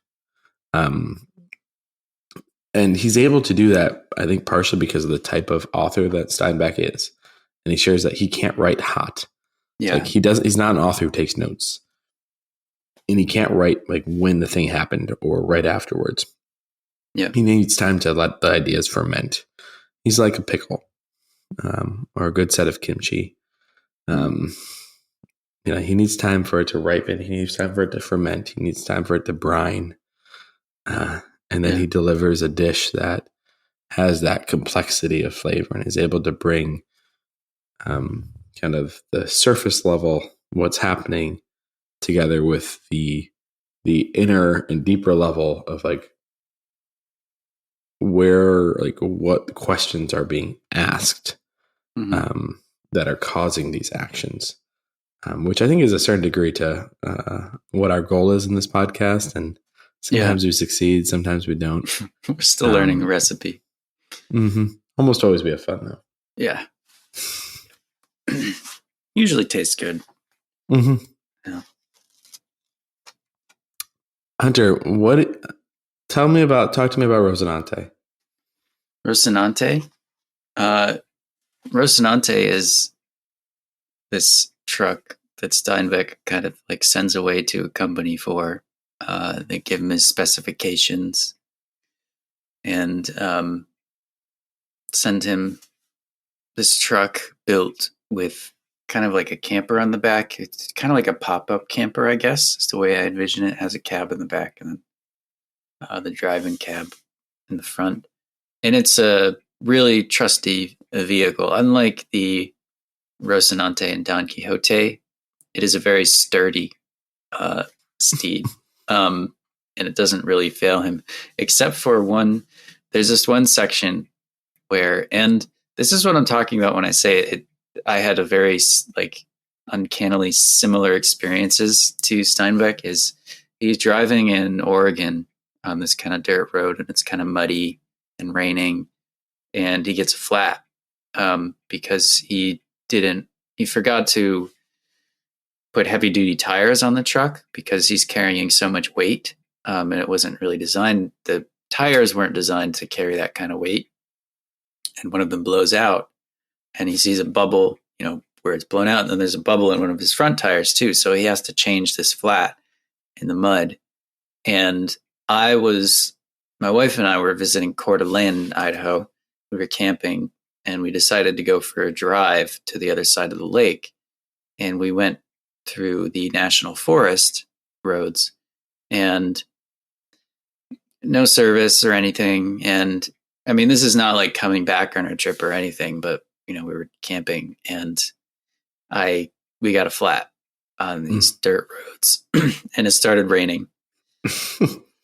And he's able to do that, I think, partially because of the type of author that Steinbeck is. And he shares that he can't write hot. Yeah, he's not an author who takes notes, and he can't write when the thing happened or right afterwards. Yeah, he needs time to let the ideas ferment. He's like a pickle, or a good set of kimchi. He needs time for it to ripen. He needs time for it to ferment. He needs time for it to brine. And then he delivers a dish that has that complexity of flavor and is able to bring kind of the surface level, what's happening, together with the inner and deeper level of where what questions are being asked that are causing these actions, which I think is a certain degree to what our goal is in this podcast. And sometimes we succeed, sometimes we don't. We're still learning a recipe. Mm-hmm. Almost always we have fun though. Yeah. Usually tastes good. Mm-hmm. Yeah. Hunter, talk to me about Rosinante. Rocinante. Rocinante is this truck that Steinbeck kind of like sends away to a company for. They give him his specifications and send him this truck built with kind of like a camper on the back. It's kind of like a pop-up camper, I guess. It's the way I envision it. It has a cab in the back and then the driving cab in the front. And it's a really trusty vehicle. Unlike the Rocinante and Don Quixote, it is a very sturdy steed. And it doesn't really fail him, except for one. There's this one section where, and this is what I'm talking about when I say it. I had a very like uncannily similar experiences to Steinbeck. Is he's driving in Oregon on this kind of dirt road, and it's kind of muddy and raining, and he gets a flat because he forgot to put heavy duty tires on the truck because he's carrying so much weight, and it wasn't really designed. The tires weren't designed to carry that kind of weight, and one of them blows out, and he sees a bubble, where it's blown out, and then there's a bubble in one of his front tires too. So he has to change this flat in the mud. And my wife and I were visiting Coeur d'Alene, Idaho. We were camping, and we decided to go for a drive to the other side of the lake. And we went through the national forest roads, and no service or anything. And I mean, this is not like coming back on our trip or anything, but we were camping, and we got a flat on these dirt roads, and it started raining.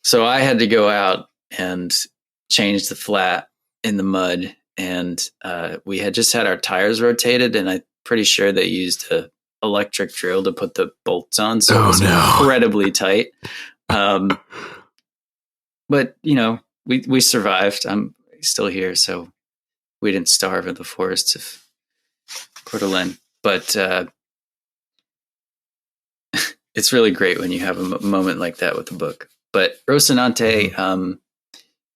So I had to go out and change the flat in the mud, and we had just had our tires rotated, and I'm pretty sure they used a electric drill to put the bolts on, so it was incredibly tight. But we survived. I'm still here, so we didn't starve in the forests of Coeur d'Alene. But it's really great when you have a moment like that with the book. But Rocinante,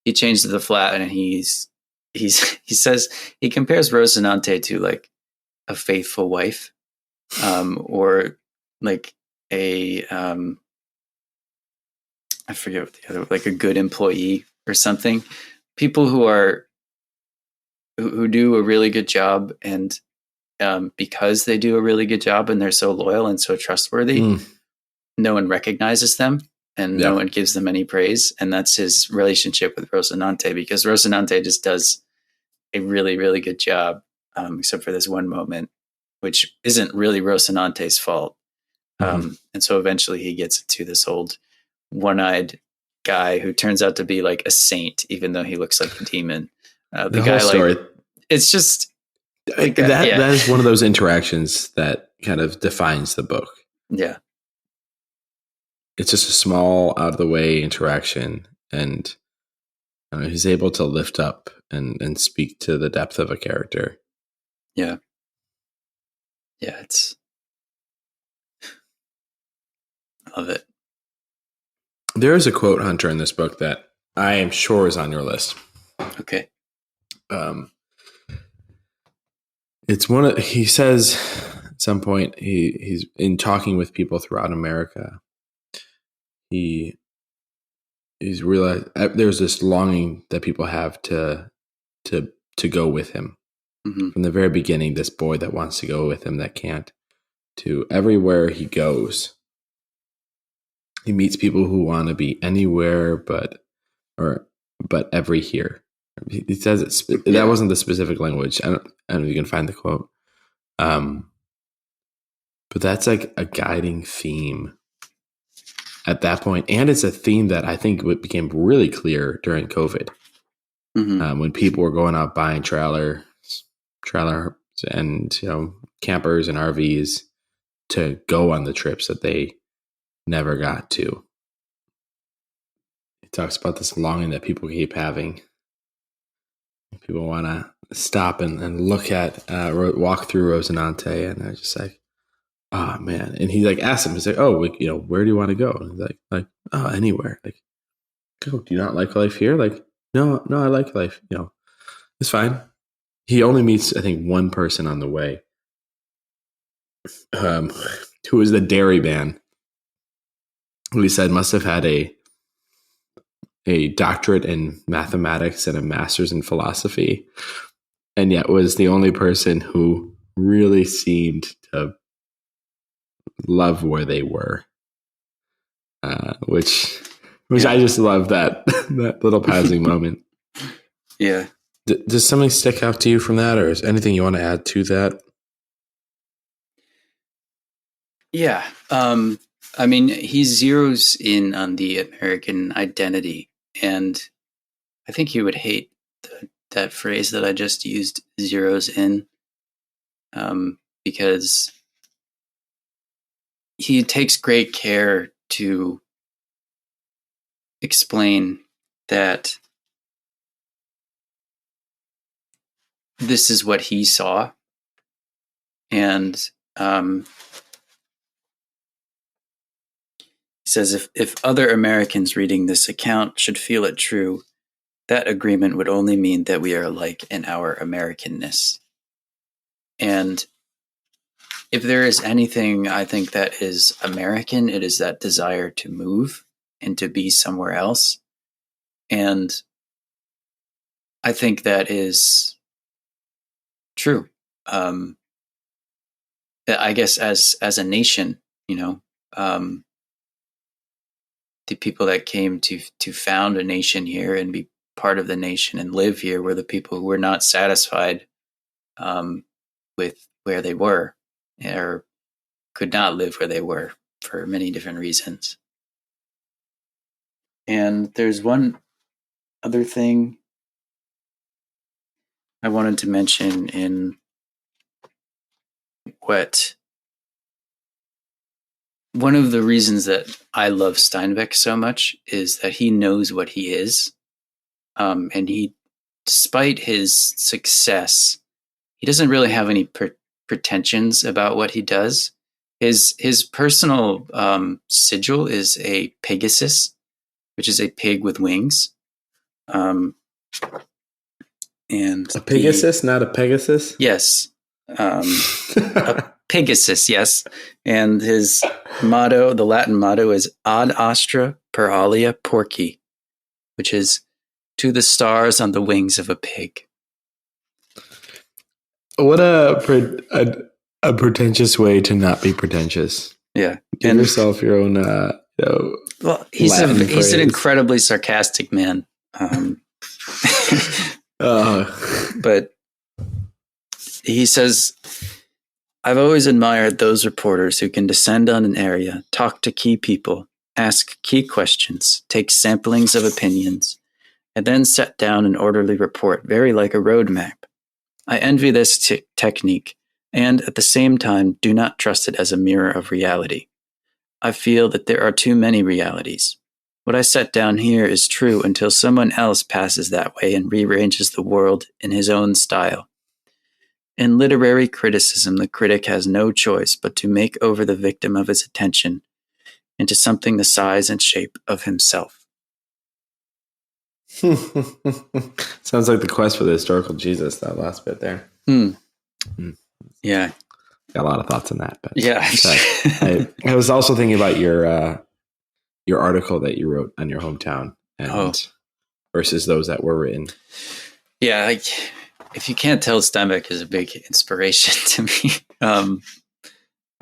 he changed the flat, and he says he compares Rocinante to like a faithful wife, or like a I forget what the other, like a good employee or something. People who do a really good job, and because they do a really good job and they're so loyal and so trustworthy, no one recognizes them, and no one gives them any praise. And that's his relationship with Rocinante, because Rocinante just does a really, really good job, except for this one moment, which isn't really Rocinante's fault. And so eventually he gets to this old one-eyed guy who turns out to be like a saint, even though he looks like a demon. The guy, whole story, it's just like, that is one of those interactions that kind of defines the book. Yeah. It's just a small, out of the way interaction, and he's able to lift up and speak to the depth of a character. Yeah. I love it. There is a quote, Hunter, in this book that I am sure is on your list. Okay. It's he says at some point, he's in talking with people throughout America, he's realized there's this longing that people have to go with him. From the very beginning, this boy that wants to go with him that can't, to everywhere he goes, he meets people who want to be anywhere but every here. He says that wasn't the specific language. I don't know if you can find the quote. But that's like a guiding theme at that point. And it's a theme that I think became really clear during COVID. When people were going out buying trailers and campers and RVs to go on the trips that they never got to. He talks about this longing that people keep having. People want to stop and look at, walk through Rocinante, and they're just like, oh man. And he like asked him, he's like, oh, like, where do you want to go? And he's like, oh, anywhere. Like, oh, do you not like life here? Like, no, I like life. It's fine. He only meets, I think, one person on the way, um, who was the dairyman, who he said must have had a doctorate in mathematics and a master's in philosophy, and yet was the only person who really seemed to love where they were, which Yeah. I just love that that little pausing moment. Yeah. Does something stick out to you from that, or is anything you want to add to that? Yeah. I mean, he zeroes in on the American identity, and I think he would hate that phrase that I just used, zeroes in, because he takes great care to explain that this is what he saw, and he says if other Americans reading this account should feel it true, that agreement would only mean that we are alike in our Americanness. And if there is anything I think that is American, it is that desire to move and to be somewhere else. And I think that is true. I guess as a nation, the people that came to found a nation here and be part of the nation and live here were the people who were not satisfied with where they were, or could not live where they were for many different reasons. And there's one other thing I wanted to mention in what one of the reasons that I love Steinbeck so much is that he knows what he is. And he, despite his success, he doesn't really have any pretensions about what he does. His personal sigil is a Pegasus, which is a pig with wings. And a Pegasus, not a Pegasus? Yes. A Pegasus, yes. And his motto, the Latin motto, is Ad astra per alia porci, which is to the stars on the wings of a pig. What a pretentious way to not be pretentious. Yeah. Give yourself your own well, he's an incredibly sarcastic man. But he says, I've always admired those reporters who can descend on an area, talk to key people, ask key questions, take samplings of opinions, and then set down an orderly report, very like a roadmap. I envy this technique, and at the same time do not trust it as a mirror of reality. I feel that there are too many realities. What I set down here is true until someone else passes that way and rearranges the world in his own style. In literary criticism, the critic has no choice but to make over the victim of his attention into something the size and shape of himself. Sounds like the quest for the historical Jesus, that last bit there. Yeah. Got a lot of thoughts on that. But yeah. I was also thinking about your article that you wrote on your hometown and versus those that were written. Yeah, if you can't tell, Steinbeck is a big inspiration to me. I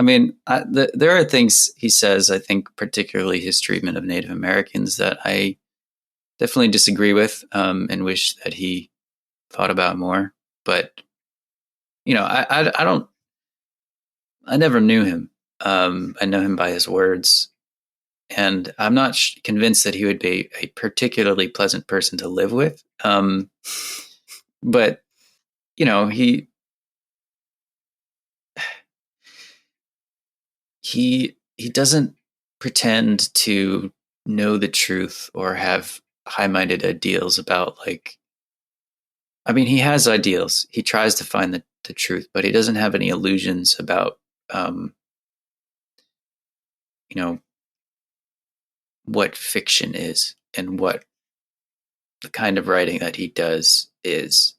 mean, there are things he says, I think, particularly his treatment of Native Americans, that I definitely disagree with and wish that he thought about more. But, I never knew him. I know him by his words. And I'm not convinced that he would be a particularly pleasant person to live with. But, he doesn't pretend to know the truth or have high-minded ideals about, he has ideals. He tries to find the truth, but he doesn't have any illusions about what fiction is and what the kind of writing that he does is.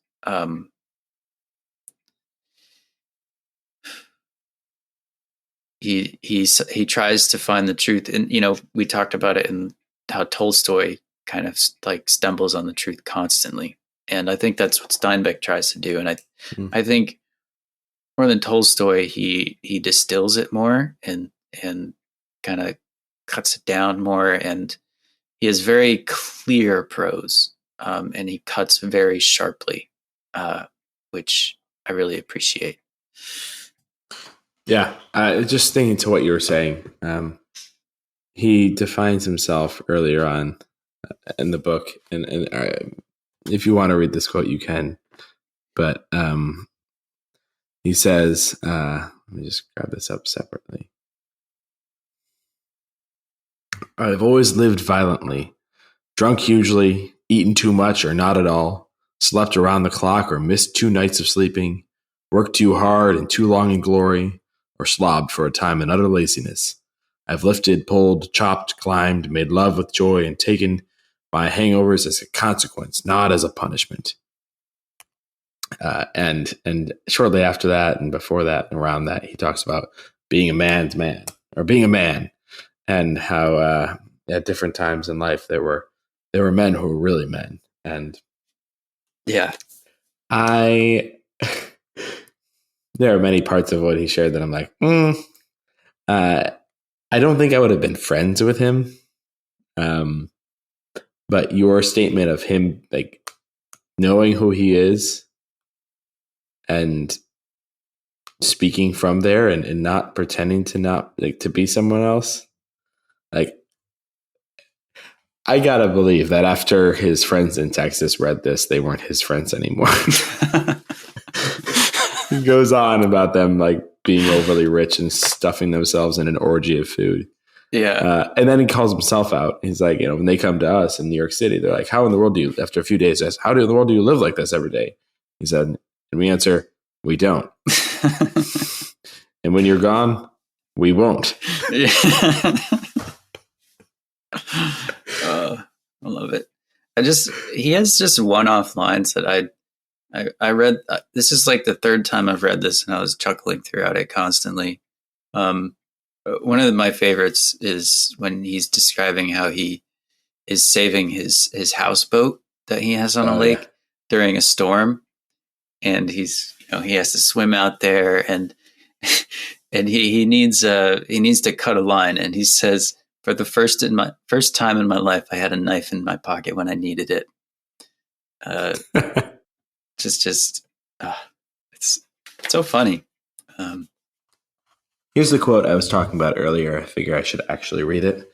He tries to find the truth, and we talked about it in how Tolstoy kind of like stumbles on the truth constantly, and I think that's what Steinbeck tries to do. And I think more than Tolstoy, he distills it more and kind of cuts it down more, and he has very clear prose, and he cuts very sharply, which I really appreciate. Yeah, just thinking to what you were saying, he defines himself earlier on in the book, and if you want to read this quote, you can. But he says, let me just grab this up separately. I've always lived violently, drunk hugely, eaten too much or not at all, slept around the clock or missed 2 nights of sleeping, worked too hard and too long in glory, or slobbed for a time in utter laziness. I've lifted, pulled, chopped, climbed, made love with joy, and taken my hangovers as a consequence, not as a punishment. And shortly after that, and before that, and around that, he talks about being a man's man, or being a man, and how at different times in life there were men who were really men. And yeah, there are many parts of what he shared that I'm like, I don't think I would have been friends with him. But your statement of him like knowing who he is and speaking from there and not pretending to not like to be someone else, like I gotta believe that after his friends in Texas read this, they weren't his friends anymore. He goes on about them like being overly rich and stuffing themselves in an orgy of food. Yeah. And then he calls himself out. He's like, when they come to us in New York City, they're like, how in the world do you, after a few days, how in the world do you live like this every day? He said, and we answer, we don't. And when you're gone, we won't. Yeah. I love it. He has just one-off lines that I read. This is like the third time I've read this, and I was chuckling throughout it constantly. One of my favorites is when he's describing how he is saving his houseboat that he has on a lake during a storm, and he has to swim out there, and he needs to cut a line, and he says, for the first time in my life, I had a knife in my pocket when I needed it. It's so funny. Here's the quote I was talking about earlier. I figure I should actually read it.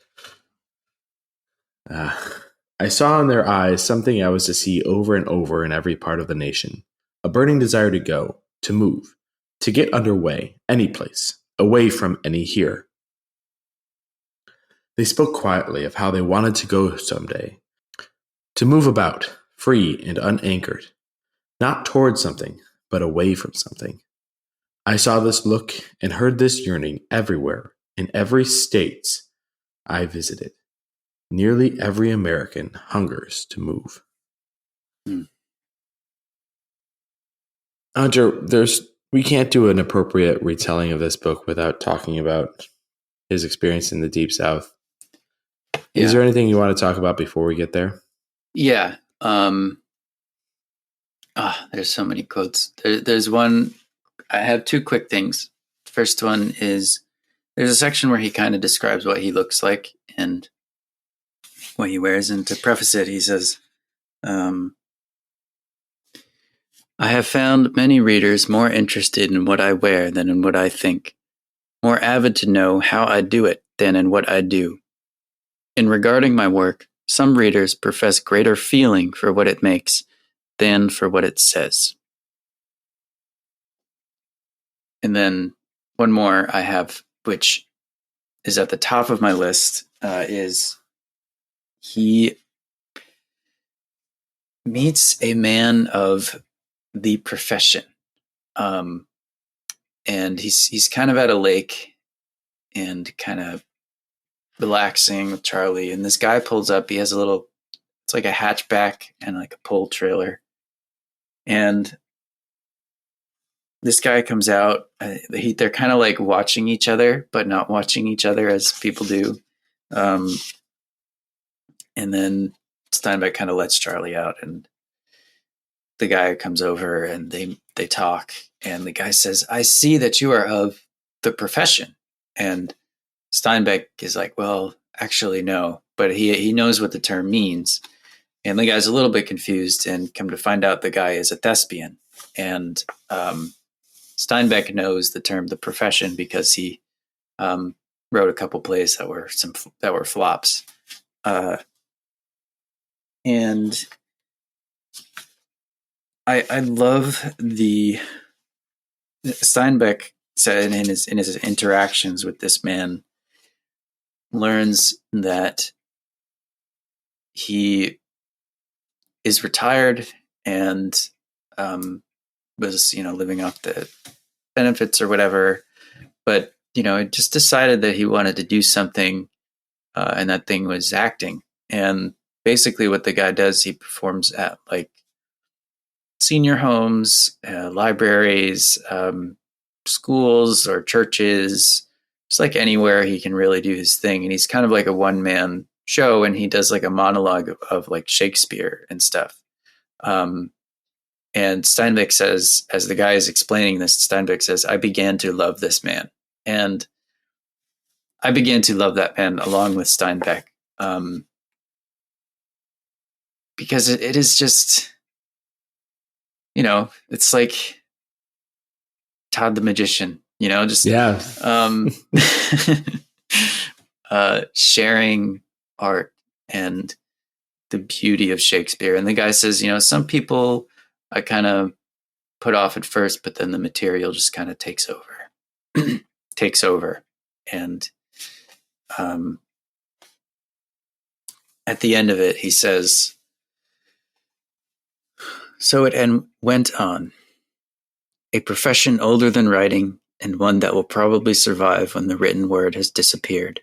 I saw in their eyes something I was to see over and over in every part of the nation. A burning desire to go, to move, to get underway, any place, away from any here. They spoke quietly of how they wanted to go someday, to move about, free and unanchored, not towards something, but away from something. I saw this look and heard this yearning everywhere, in every state I visited. Nearly every American hungers to move. Andre, we can't do an appropriate retelling of this book without talking about his experience in the Deep South. Yeah. Is there anything you want to talk about before we get there? Yeah. There's so many quotes. There's one. I have 2 quick things. First one is there's a section where he kind of describes what he looks like and what he wears. And to preface it, he says, I have found many readers more interested in what I wear than in what I think, more avid to know how I do it than in what I do. In regarding my work, some readers profess greater feeling for what it makes than for what it says. And then one more I have, which is at the top of my list, is he meets a man of the profession. And he's kind of at a lake and kind of relaxing with Charley, and this guy pulls up. He has it's like a hatchback and like a pull trailer. And this guy comes out. They're kind of like watching each other, but not watching each other as people do. And then Steinbeck kind of lets Charley out, and the guy comes over and they talk. And the guy says, "I see that you are of the profession." And Steinbeck is like, "Well, actually, no," but he knows what the term means. And the guy's a little bit confused, and come to find out the guy is a thespian. And Steinbeck knows the term "the profession" because he wrote a couple plays that were flops. And I love the Steinbeck said in his interactions with this man, learns that he is retired and was living off the benefits or whatever, but just decided that he wanted to do something, and that thing was acting. And basically what the guy does, he performs at like senior homes, libraries, schools or churches, just like anywhere he can really do his thing. And he's kind of like a one-man show, and he does like a monologue of like Shakespeare and stuff. And Steinbeck says, as the guy is explaining this, Steinbeck says, "I began to love this man." And I began to love that man along with Steinbeck, because it is just, it's like Todd the Magician, just sharing art and the beauty of Shakespeare. And the guy says, some people I kind of put off at first, but then the material just kind of takes over. And at the end of it, he says, "So it went on. A profession older than writing, and one that will probably survive when the written word has disappeared.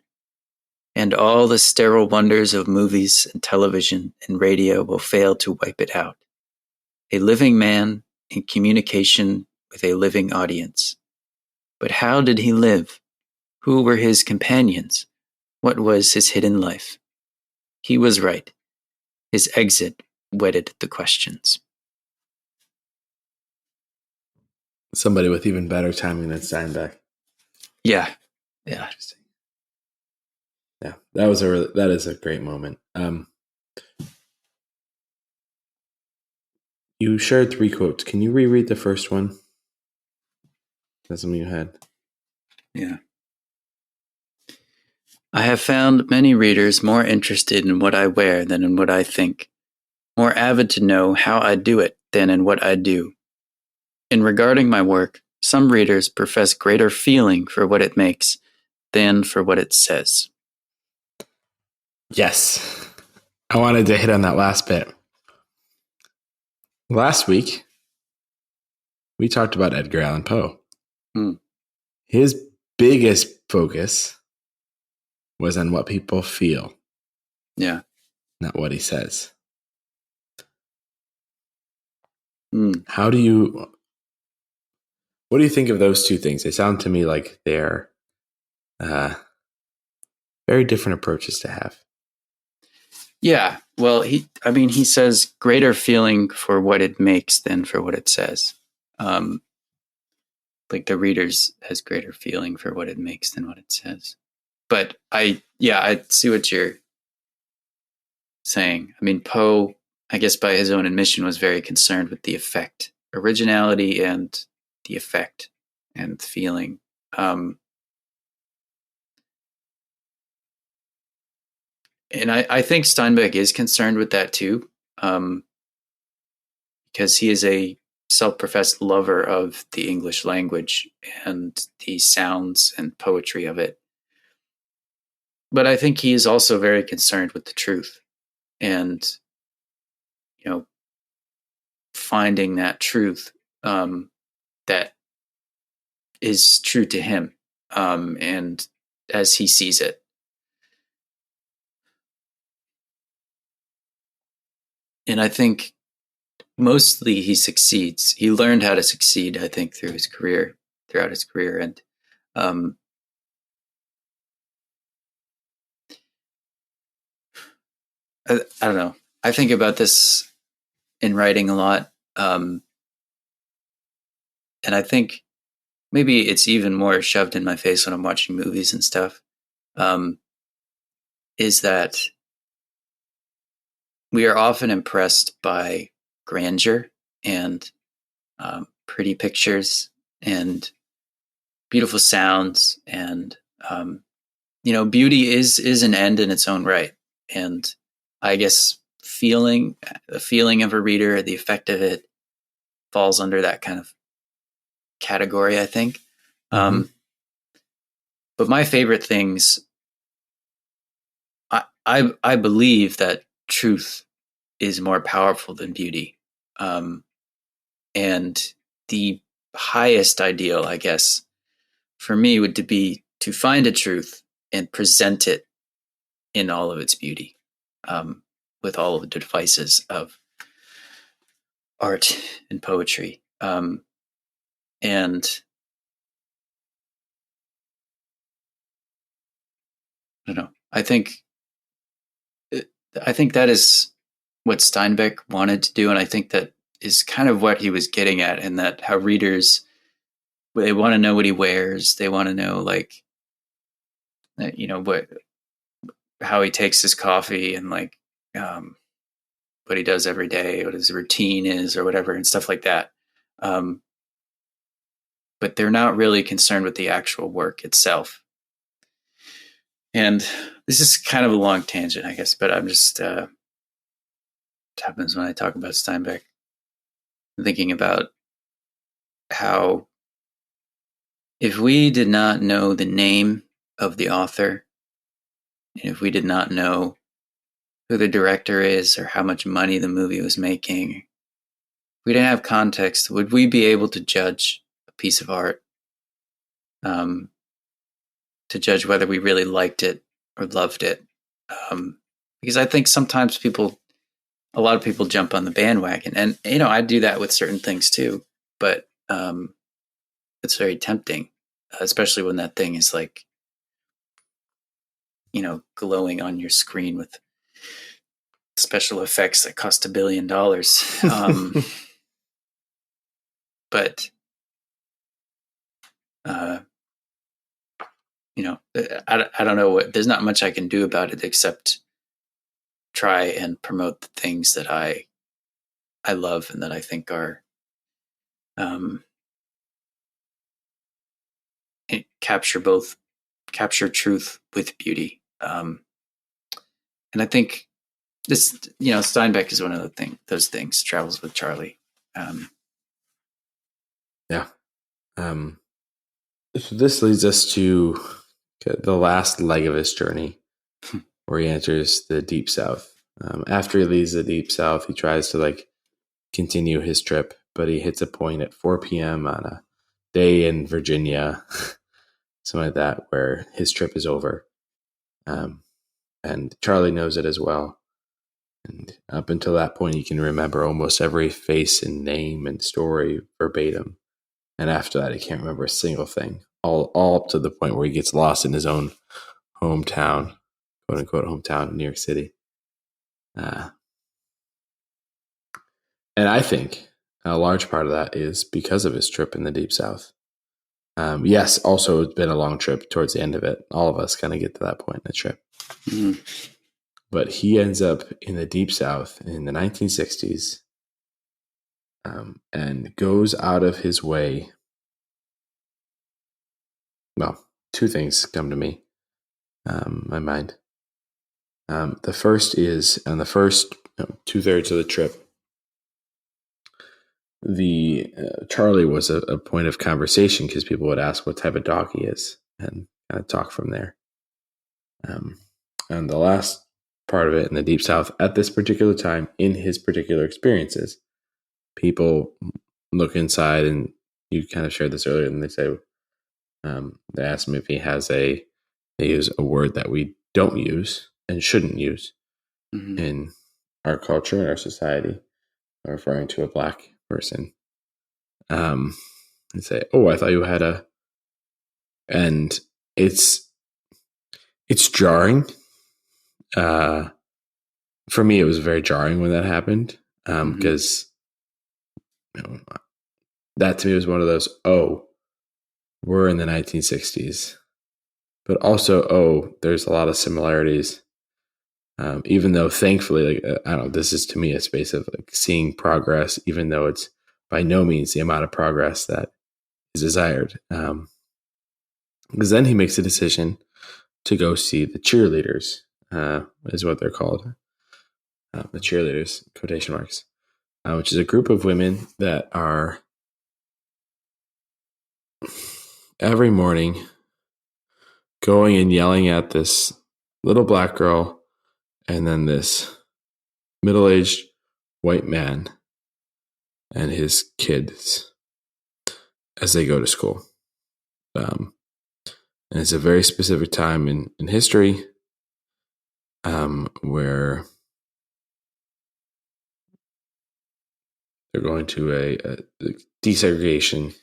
And all the sterile wonders of movies and television and radio will fail to wipe it out. A living man in communication with a living audience. But how did he live? Who were his companions? What was his hidden life? He was right. His exit whetted the questions." Somebody with even better timing than Steinbeck. Yeah. Interesting. Yeah, that is a great moment. You shared 3 quotes. Can you reread the first one? That's something you had. Yeah. "I have found many readers more interested in what I wear than in what I think, more avid to know how I do it than in what I do. In regarding my work, some readers profess greater feeling for what it makes than for what it says." Yes. I wanted to hit on that last bit. Last week, we talked about Edgar Allan Poe. His biggest focus was on what people feel. Yeah. Not what he says. Mm. What do you think of those two things? They sound to me like they're very different approaches to have. Yeah. Well, he says greater feeling for what it makes than for what it says. Like the readers has greater feeling for what it makes than what it says. But I see what you're saying. I mean, Poe, I guess by his own admission, was very concerned with the effect, originality and the effect and feeling. And I think Steinbeck is concerned with that too, because he is a self-professed lover of the English language and the sounds and poetry of it. But I think he is also very concerned with the truth and, finding that truth that is true to him, and as he sees it. And I think mostly he succeeds. He learned how to succeed, I think, throughout his career. And um, I don't know. I think about this in writing a lot. And I think maybe it's even more shoved in my face when I'm watching movies and stuff. Is that we are often impressed by grandeur and pretty pictures and beautiful sounds, and beauty is an end in its own right. And I guess the feeling of a reader, the effect of it, falls under that kind of category, I think. Mm-hmm. But my favorite things, I believe that truth is more powerful than beauty. And the highest ideal, I guess, for me would to be to find a truth and present it in all of its beauty, with all of the devices of art and poetry. And I don't know. I think that is what Steinbeck wanted to do, and I think that is kind of what he was getting at, in that how readers, they want to know what he wears, they want to know, like, what, how he takes his coffee, and like what he does every day, what his routine is, or whatever, and stuff like that. But they're not really concerned with the actual work itself. And this is kind of a long tangent, I guess, but I'm just it happens when I talk about Steinbeck. I'm thinking about how, if we did not know the name of the author, and if we did not know who the director is or how much money the movie was making, if we didn't have context, would we be able to judge a piece of art? To judge whether we really liked it or loved it? Because I think sometimes a lot of people jump on the bandwagon, and I do that with certain things too. But it's very tempting, especially when that thing is like, glowing on your screen with special effects that cost $1 billion. But I don't know there's not much I can do about it except try and promote the things that I love and that I think are capture truth with beauty. And I think this, Steinbeck is one of those things, travels with Charley. Yeah. So this leads us to the last leg of his journey, where he enters the Deep South. After he leaves the Deep South, he tries to continue his trip, but he hits a point at 4 p.m. on a day in Virginia, something like that, where his trip is over. And Charley knows it as well. And up until that point, he can remember almost every face and name and story verbatim. And after that, he can't remember a single thing, all up to the point where he gets lost in his own hometown, quote unquote hometown in New York City. And I think a large part of that is because of his trip in the Deep South. Yes, also it's been a long trip towards the end of it. All of us kind of get to that point in the trip. Mm-hmm. But he ends up in the Deep South in the 1960s, and goes out of his way. Well, two things come to me, my mind. The first is, on the first 2/3 of the trip, the Charley was a point of conversation because people would ask what type of dog he is and kind of talk from there. And the last part of it in the Deep South at this particular time, in his particular experiences, people look inside, and you kind of shared this earlier, and they say, they ask him if he has they use a word that we don't use and shouldn't use. Mm-hmm. our culture and our society, referring to a black person, and say, "Oh, I thought you had a," and it's jarring. For me, it was very jarring when that happened, because that to me was one of those, oh, we're in the 1960s, but also, oh, there's a lot of similarities. Even though, thankfully, I don't know, this is to me a space of seeing progress, even though it's by no means the amount of progress that is desired. Because then he makes a decision to go see the cheerleaders, is what they're called, the cheerleaders, quotation marks, which is a group of women that are every morning going and yelling at this little black girl and then this middle-aged white man and his kids as they go to school. And it's a very specific time in history, where they're going to a desegregation.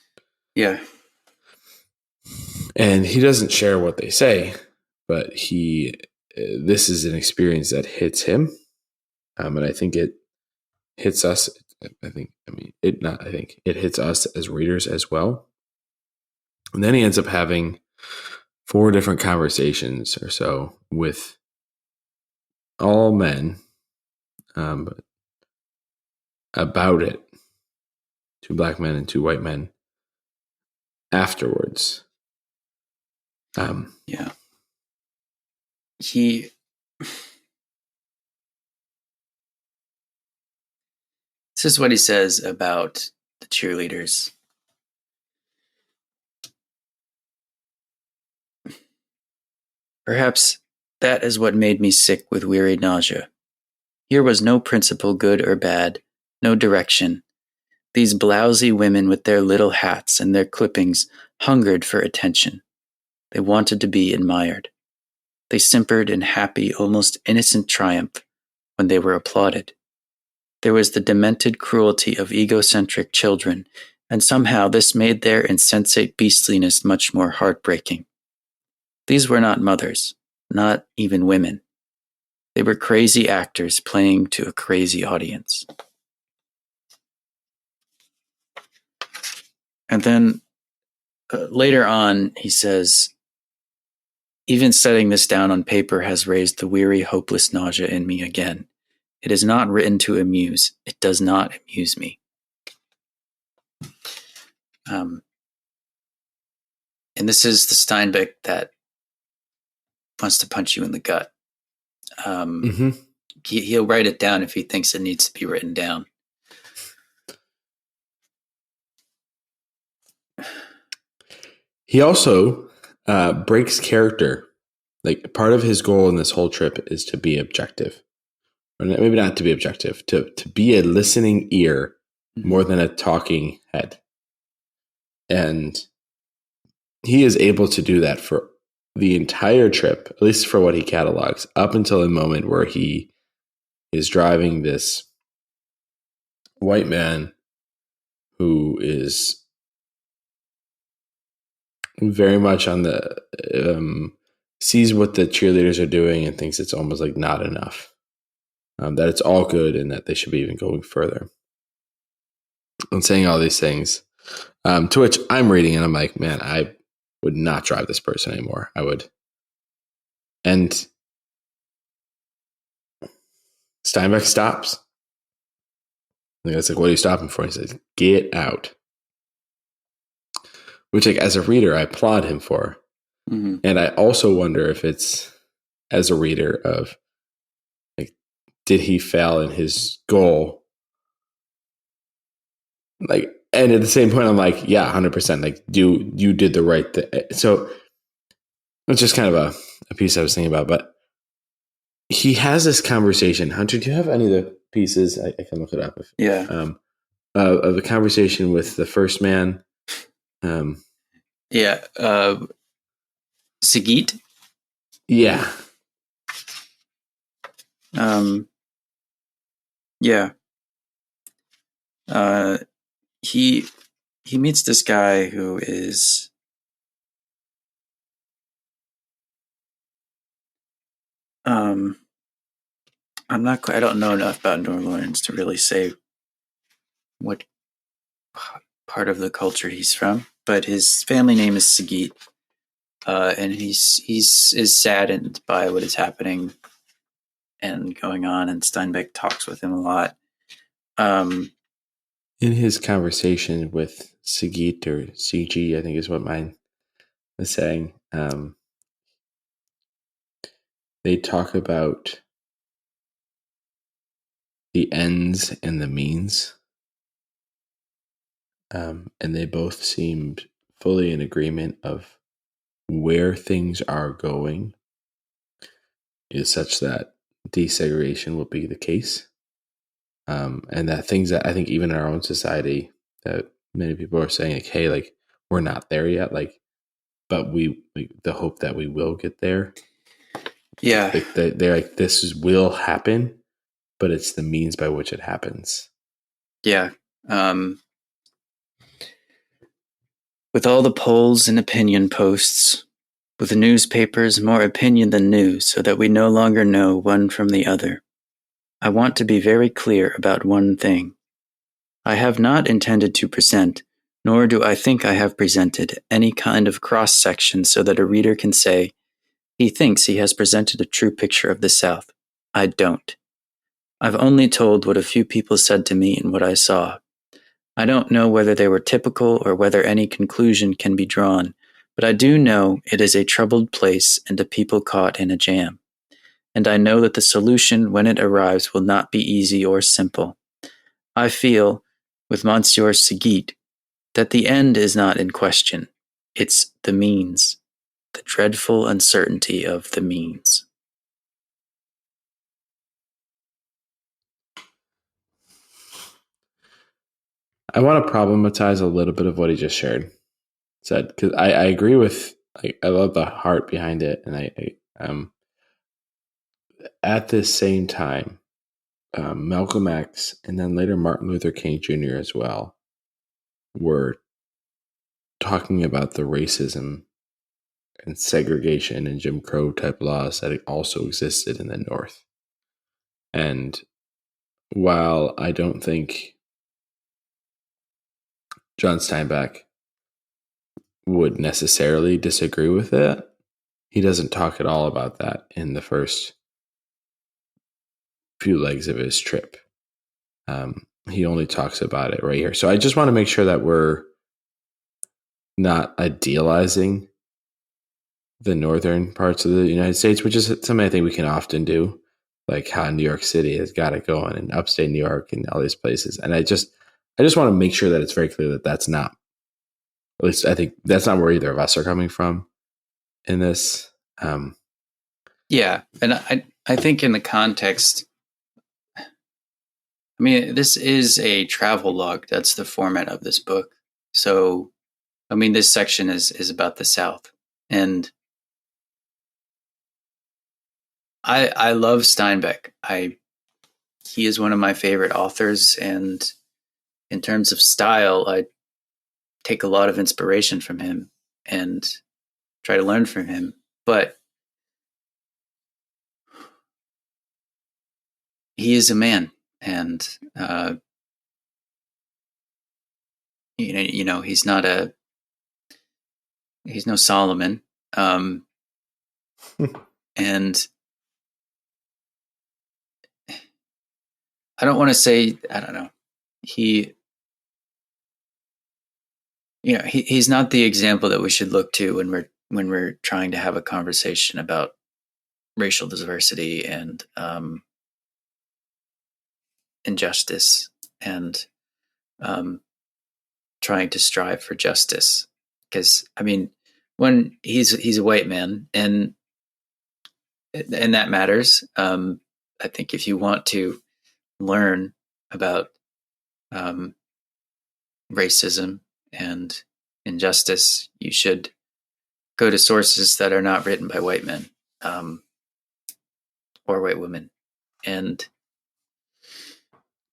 Yeah. And he doesn't share what they say, but this is an experience that hits him. And I think it hits us. It hits us as readers as well. And then he ends up having 4 different conversations or so with all men, about it. 2 black men and 2 white men afterwards. Yeah. This is what he says about the cheerleaders. Perhaps that is what made me sick with weary nausea. Here was no principle, good or bad, no direction. These blousy women with their little hats and their clippings hungered for attention. They wanted to be admired. They simpered in happy, almost innocent triumph when they were applauded. There was the demented cruelty of egocentric children, and somehow this made their insensate beastliness much more heartbreaking. These were not mothers, not even women. They were crazy actors playing to a crazy audience. And then later on, he says, even setting this down on paper has raised the weary, hopeless nausea in me again. It is not written to amuse. It does not amuse me. And this is the Steinbeck that wants to punch you in the gut. He'll write it down if he thinks it needs to be written down. He also breaks character. Like, part of his goal in this whole trip is to be objective. Or maybe not to be objective, to be a listening ear more than a talking head. And he is able to do that for the entire trip, at least for what he catalogs, up until the moment where he is driving this white man who is very much on the sees what the cheerleaders are doing and thinks it's almost like not enough, that it's all good and that they should be even going further and saying all these things, to which I'm reading and I'm like, man, I would not drive this person anymore. I would. And Steinbeck stops. And it's like, what are you stopping for? He says, get out. Which, like, as a reader, I applaud him for. Mm-hmm. And I also wonder if it's, as a reader, of, like, did he fail in his goal? Like, and at the same point, I'm like, yeah, 100%. Like, you did the right thing. So it's just kind of a piece I was thinking about. But he has this conversation. Hunter, do you have any of the pieces? I can look it up. Yeah. Of the conversation with the first man. Yeah. Sigit? Yeah. Yeah. He meets this guy who is I don't know enough about New Orleans to really say what part of the culture he's from, but his family name is Sagit, and he's is saddened by what is happening and going on, and Steinbeck talks with him a lot. In his conversation with Sigit or CG, I think is what mine was saying, they talk about the ends and the means. And they both seemed fully in agreement of where things are going is such that desegregation will be the case. And that things that I think even in our own society that many people are saying like, hey, like we're not there yet, like, but the hope that we will get there. Yeah. Like they're like, will happen, but it's the means by which it happens. Yeah. With all the polls and opinion posts, with the newspapers more opinion than news, so that we no longer know one from the other, I want to be very clear about one thing. I have not intended to present, nor do I think I have presented, any kind of cross-section so that a reader can say, he thinks he has presented a true picture of the South. I don't. I've only told what a few people said to me and what I saw. I don't know whether they were typical or whether any conclusion can be drawn, but I do know it is a troubled place and a people caught in a jam. And I know that the solution, when it arrives, will not be easy or simple. I feel, with Monsieur Seguit, that the end is not in question. It's the means, the dreadful uncertainty of the means. I want to problematize a little bit of what he just shared. Said because I agree with I love the heart behind it, and I at the same time, Malcolm X and then later Martin Luther King Jr. as well were talking about the racism and segregation and Jim Crow type laws that also existed in the North. And while I don't think John Steinbeck would necessarily disagree with it, he doesn't talk at all about that in the first few legs of his trip. He only talks about it right here. So I just want to make sure that we're not idealizing the northern parts of the United States, which is something I think we can often do, like how New York City has got it going and upstate New York and all these places. And I just want to make sure that it's very clear that that's not, at least I think that's not where either of us are coming from in this. Yeah, and I think in the context, I mean, this is a travel log. That's the format of this book. So, I mean, this section is about the South, and I love Steinbeck. He is one of my favorite authors, and in terms of style, I take a lot of inspiration from him and try to learn from him. But he is a man, and he's no Solomon, and I don't want to say, I don't know, he's not the example that we should look to when we're trying to have a conversation about racial diversity and injustice and trying to strive for justice. Because I mean, when he's a white man, and that matters. I think if you want to learn about racism and injustice, you should go to sources that are not written by white men or white women. And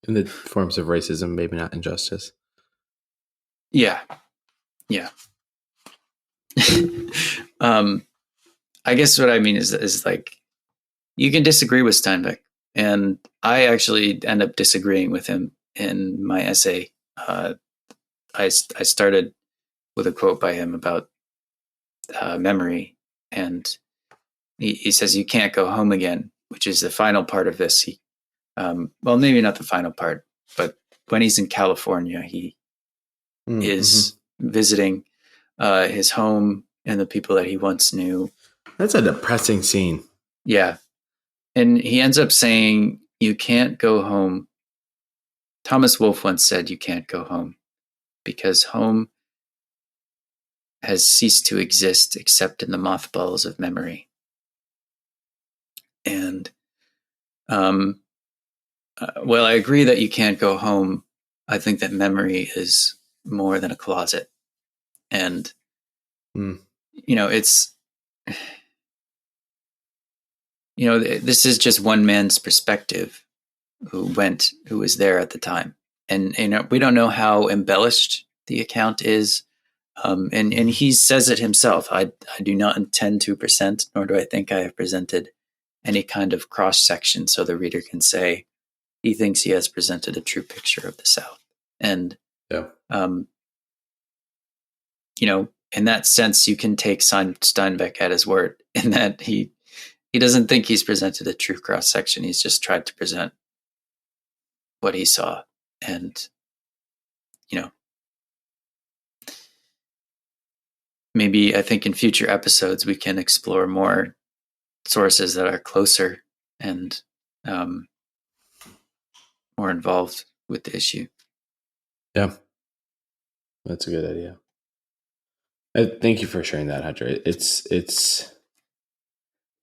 In the forms of racism, maybe not injustice. Yeah. um, I guess what I mean is like, you can disagree with Steinbeck, and I actually end up disagreeing with him in my essay. I started with a quote by him about memory, and he says you can't go home again, which is the final part of this. Well, maybe not the final part, but when he's in California, he is visiting his home and the people that he once knew. That's a depressing scene. Yeah. And he ends up saying, you can't go home. Thomas Wolfe once said, you can't go home because home has ceased to exist except in the mothballs of memory. And, well, I agree that you can't go home. I think that memory is more than a closet. And, it's, this is just one man's perspective who was there at the time. And, we don't know how embellished the account is. And he says it himself. I do not intend to present, nor do I think I have presented any kind of cross section so the reader can say he thinks he has presented a true picture of the South. And, in that sense, you can take Steinbeck at his word in that he doesn't think he's presented a true cross section. He's just tried to present what he saw. And, maybe I think in future episodes we can explore more sources that are closer and more involved with the issue. Yeah, that's a good idea. Thank you for sharing that, Hunter. It's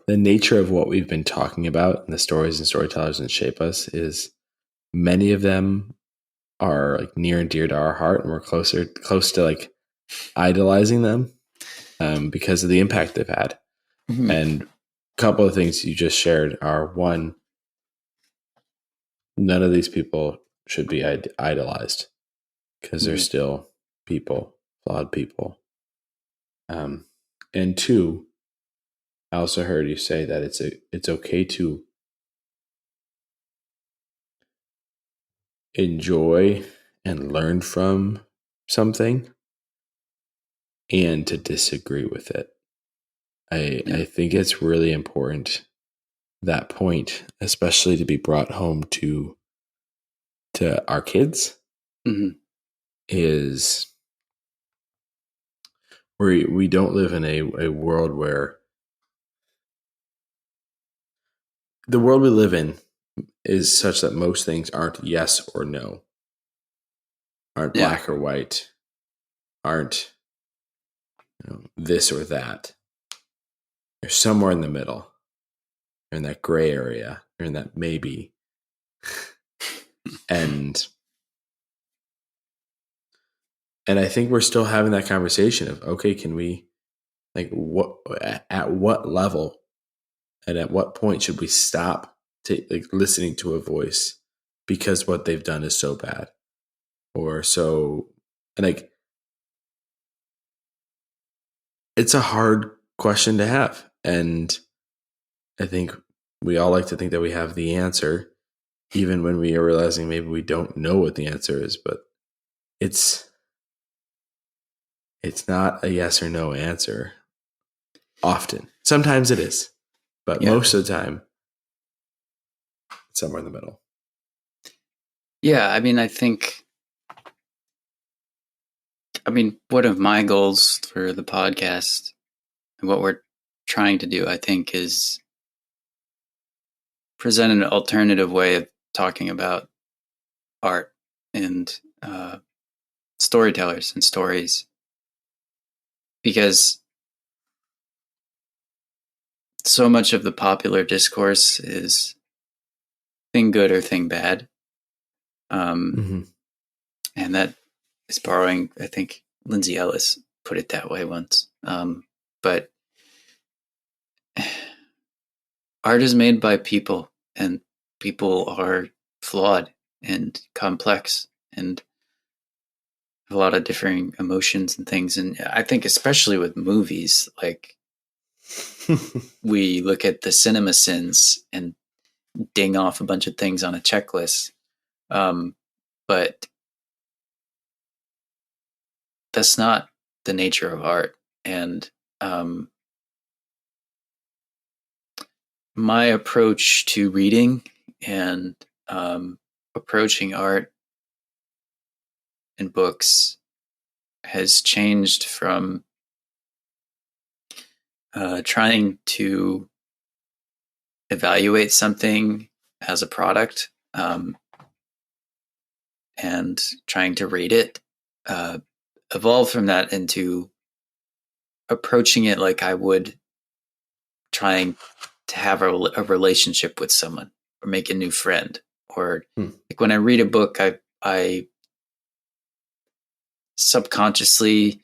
the nature of what we've been talking about and the stories and storytellers that shape us is many of them are like near and dear to our heart, and we're close to like idolizing them because of the impact they've had. Mm-hmm. And a couple of things you just shared are, one, none of these people should be idolized because they're still people, flawed people. And two, I also heard you say that it's okay to enjoy and learn from something and to disagree with it. I think it's really important, that point, especially to be brought home to our kids, is we don't live in a world where the world we live in is such that most things aren't yes or no, aren't black or white, aren't this or that. You're somewhere in the middle. You're in that gray area. You're in that maybe. And I think we're still having that conversation of, okay, can we, like, at what level and at what point should we stop listening to a voice because what they've done is so bad or so, and like, it's a hard question to have. And I think we all like to think that we have the answer, even when we are realizing maybe we don't know what the answer is, but it's not a yes or no answer often. Sometimes it is, but most of the time, it's somewhere in the middle. Yeah, I mean, one of my goals for the podcast and what we're trying to do, I think, is present an alternative way of talking about art and storytellers and stories. Because so much of the popular discourse is thing good or thing bad. And that is borrowing, I think Lindsay Ellis put it that way once. But art is made by people, and people are flawed, and complex and a lot of differing emotions and things. And I think especially with movies, like we look at the cinema sins and ding off a bunch of things on a checklist. But that's not the nature of art. And my approach to reading and approaching art and books has changed from trying to evaluate something as a product and trying to rate it, evolved from that into approaching it like I would trying to have a relationship with someone or make a new friend. Or like when I read a book, I subconsciously,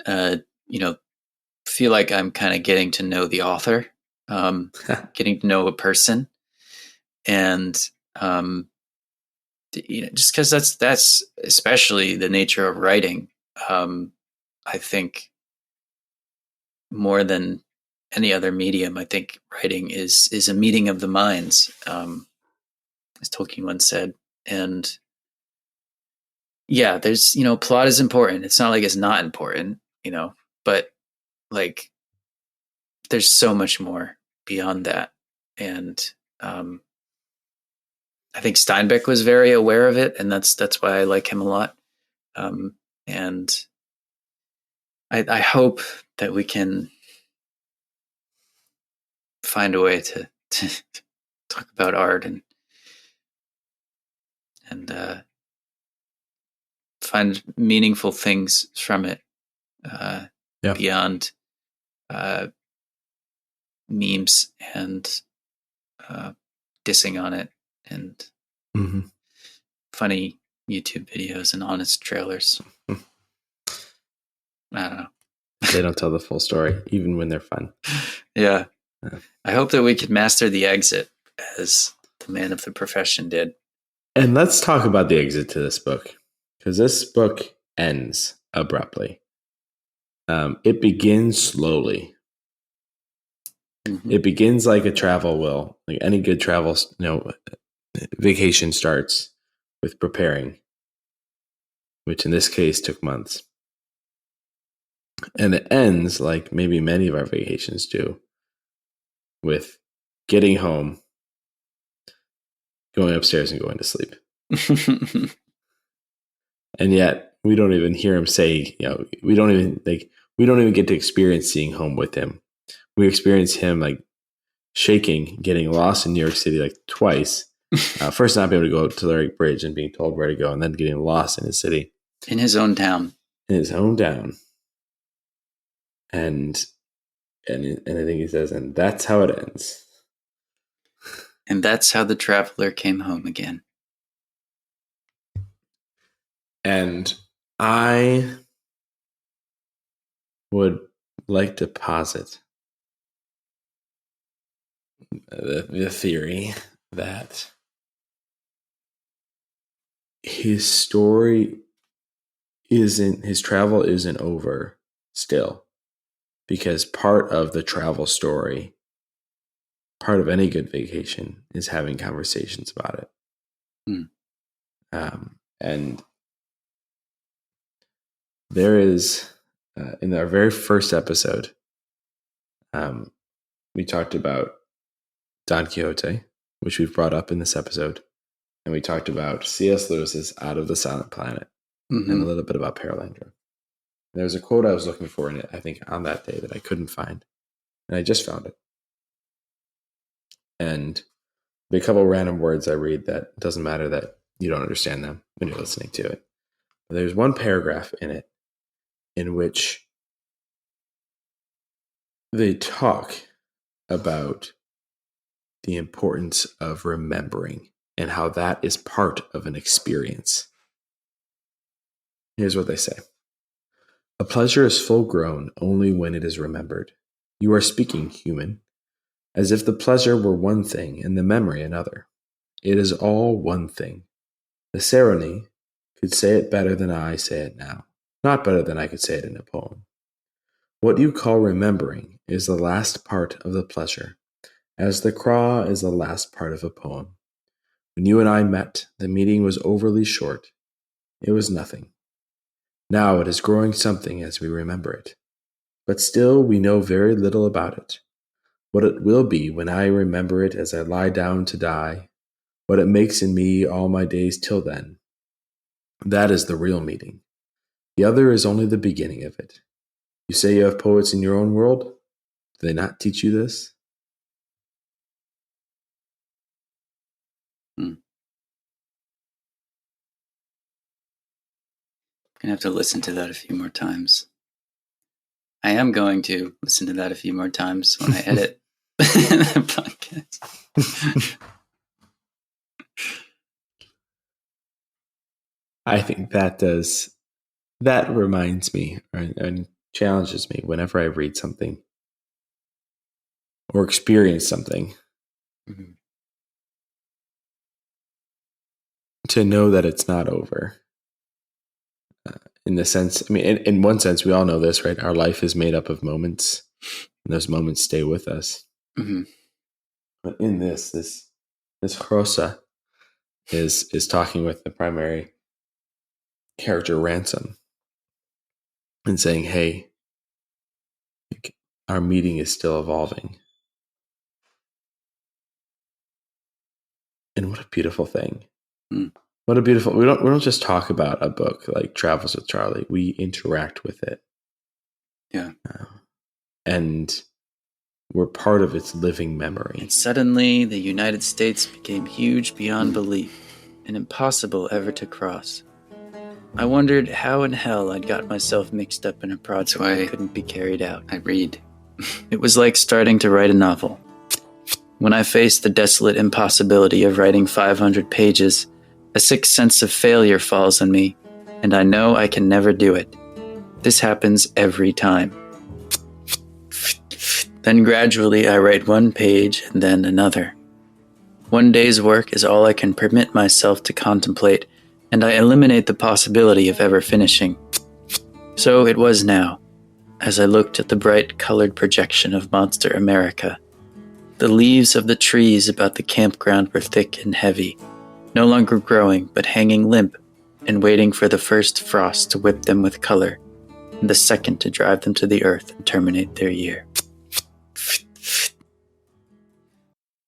feel like I'm kind of getting to know the author, getting to know a person, and just because that's especially the nature of writing. I think more than any other medium, I think writing is a meeting of the minds, as Tolkien once said. And yeah, there's plot is important. It's not like it's not important, but like there's so much more beyond that. And I think Steinbeck was very aware of it, and that's why I like him a lot. And I hope that we can find a way to talk about art and find meaningful things from it beyond memes and dissing on it and funny YouTube videos and honest trailers. I don't know. They don't tell the full story, even when they're fun. Yeah. I hope that we could master the exit as the man of the profession did. And let's talk about the exit to this book, because this book ends abruptly. It begins slowly. Mm-hmm. It begins like a travel will, like any good travel, vacation starts with preparing, which in this case took months. And it ends like maybe many of our vacations do, with getting home, going upstairs and going to sleep. And yet we don't even hear him say, we don't even get to experience seeing home with him. We experience him like shaking, getting lost in New York City like twice. First not being able to go to the right bridge and being told where to go, and then getting lost in his city. In his own town. And I think he says, and that's how it ends. And that's how the traveler came home again. And I would like to posit the theory that his travel isn't over still, because part of the travel story, part of any good vacation, is having conversations about it. And there is, in our very first episode, we talked about Don Quixote, which we've brought up in this episode. And we talked about C.S. Lewis's Out of the Silent Planet, and a little bit about Paralandra. There was a quote I was looking for in it, I think, on that day that I couldn't find. And I just found it. And a couple of random words I read that doesn't matter that you don't understand them when you're listening to it. But there's one paragraph in it in which they talk about the importance of remembering and how that is part of an experience. Here's what they say. A pleasure is full grown only when it is remembered. You are speaking, human, as if the pleasure were one thing and the memory another. It is all one thing. The Sarony could say it better than I say it now, not better than I could say it in a poem. What you call remembering is the last part of the pleasure, as the craw is the last part of a poem. When you and I met, the meeting was overly short. It was nothing. Now it is growing something as we remember it. But still we know very little about it. What it will be when I remember it as I lie down to die, what it makes in me all my days till then. That is the real meeting. The other is only the beginning of it. You say you have poets in your own world? Do they not teach you this? I'm going to have to listen to that a few more times. I am going to listen to that a few more times when I edit the podcast. I think that reminds me and challenges me whenever I read something or experience something. Mm-hmm. To know that it's not over. In the sense, I mean, in one sense, we all know this, right? Our life is made up of moments, and those moments stay with us. Mm-hmm. But in this Rosa is talking with the primary character, Ransom, and saying, hey, our meeting is still evolving. And what a beautiful thing. Mm. What a beautiful, we don't just talk about a book like Travels with Charley. We interact with it. Yeah. And we're part of its living memory. And suddenly the United States became huge beyond belief and impossible ever to cross. I wondered how in hell I'd got myself mixed up in a project that couldn't be carried out. I read. It was like starting to write a novel. When I faced the desolate impossibility of writing 500 pages, a sick sense of failure falls on me, and I know I can never do it. This happens every time. Then gradually I write one page and then another. One day's work is all I can permit myself to contemplate, and I eliminate the possibility of ever finishing. So it was now, as I looked at the bright colored projection of Monster America. The leaves of the trees about the campground were thick and heavy, no longer growing but hanging limp and waiting for the first frost to whip them with color, and the second to drive them to the earth and terminate their year.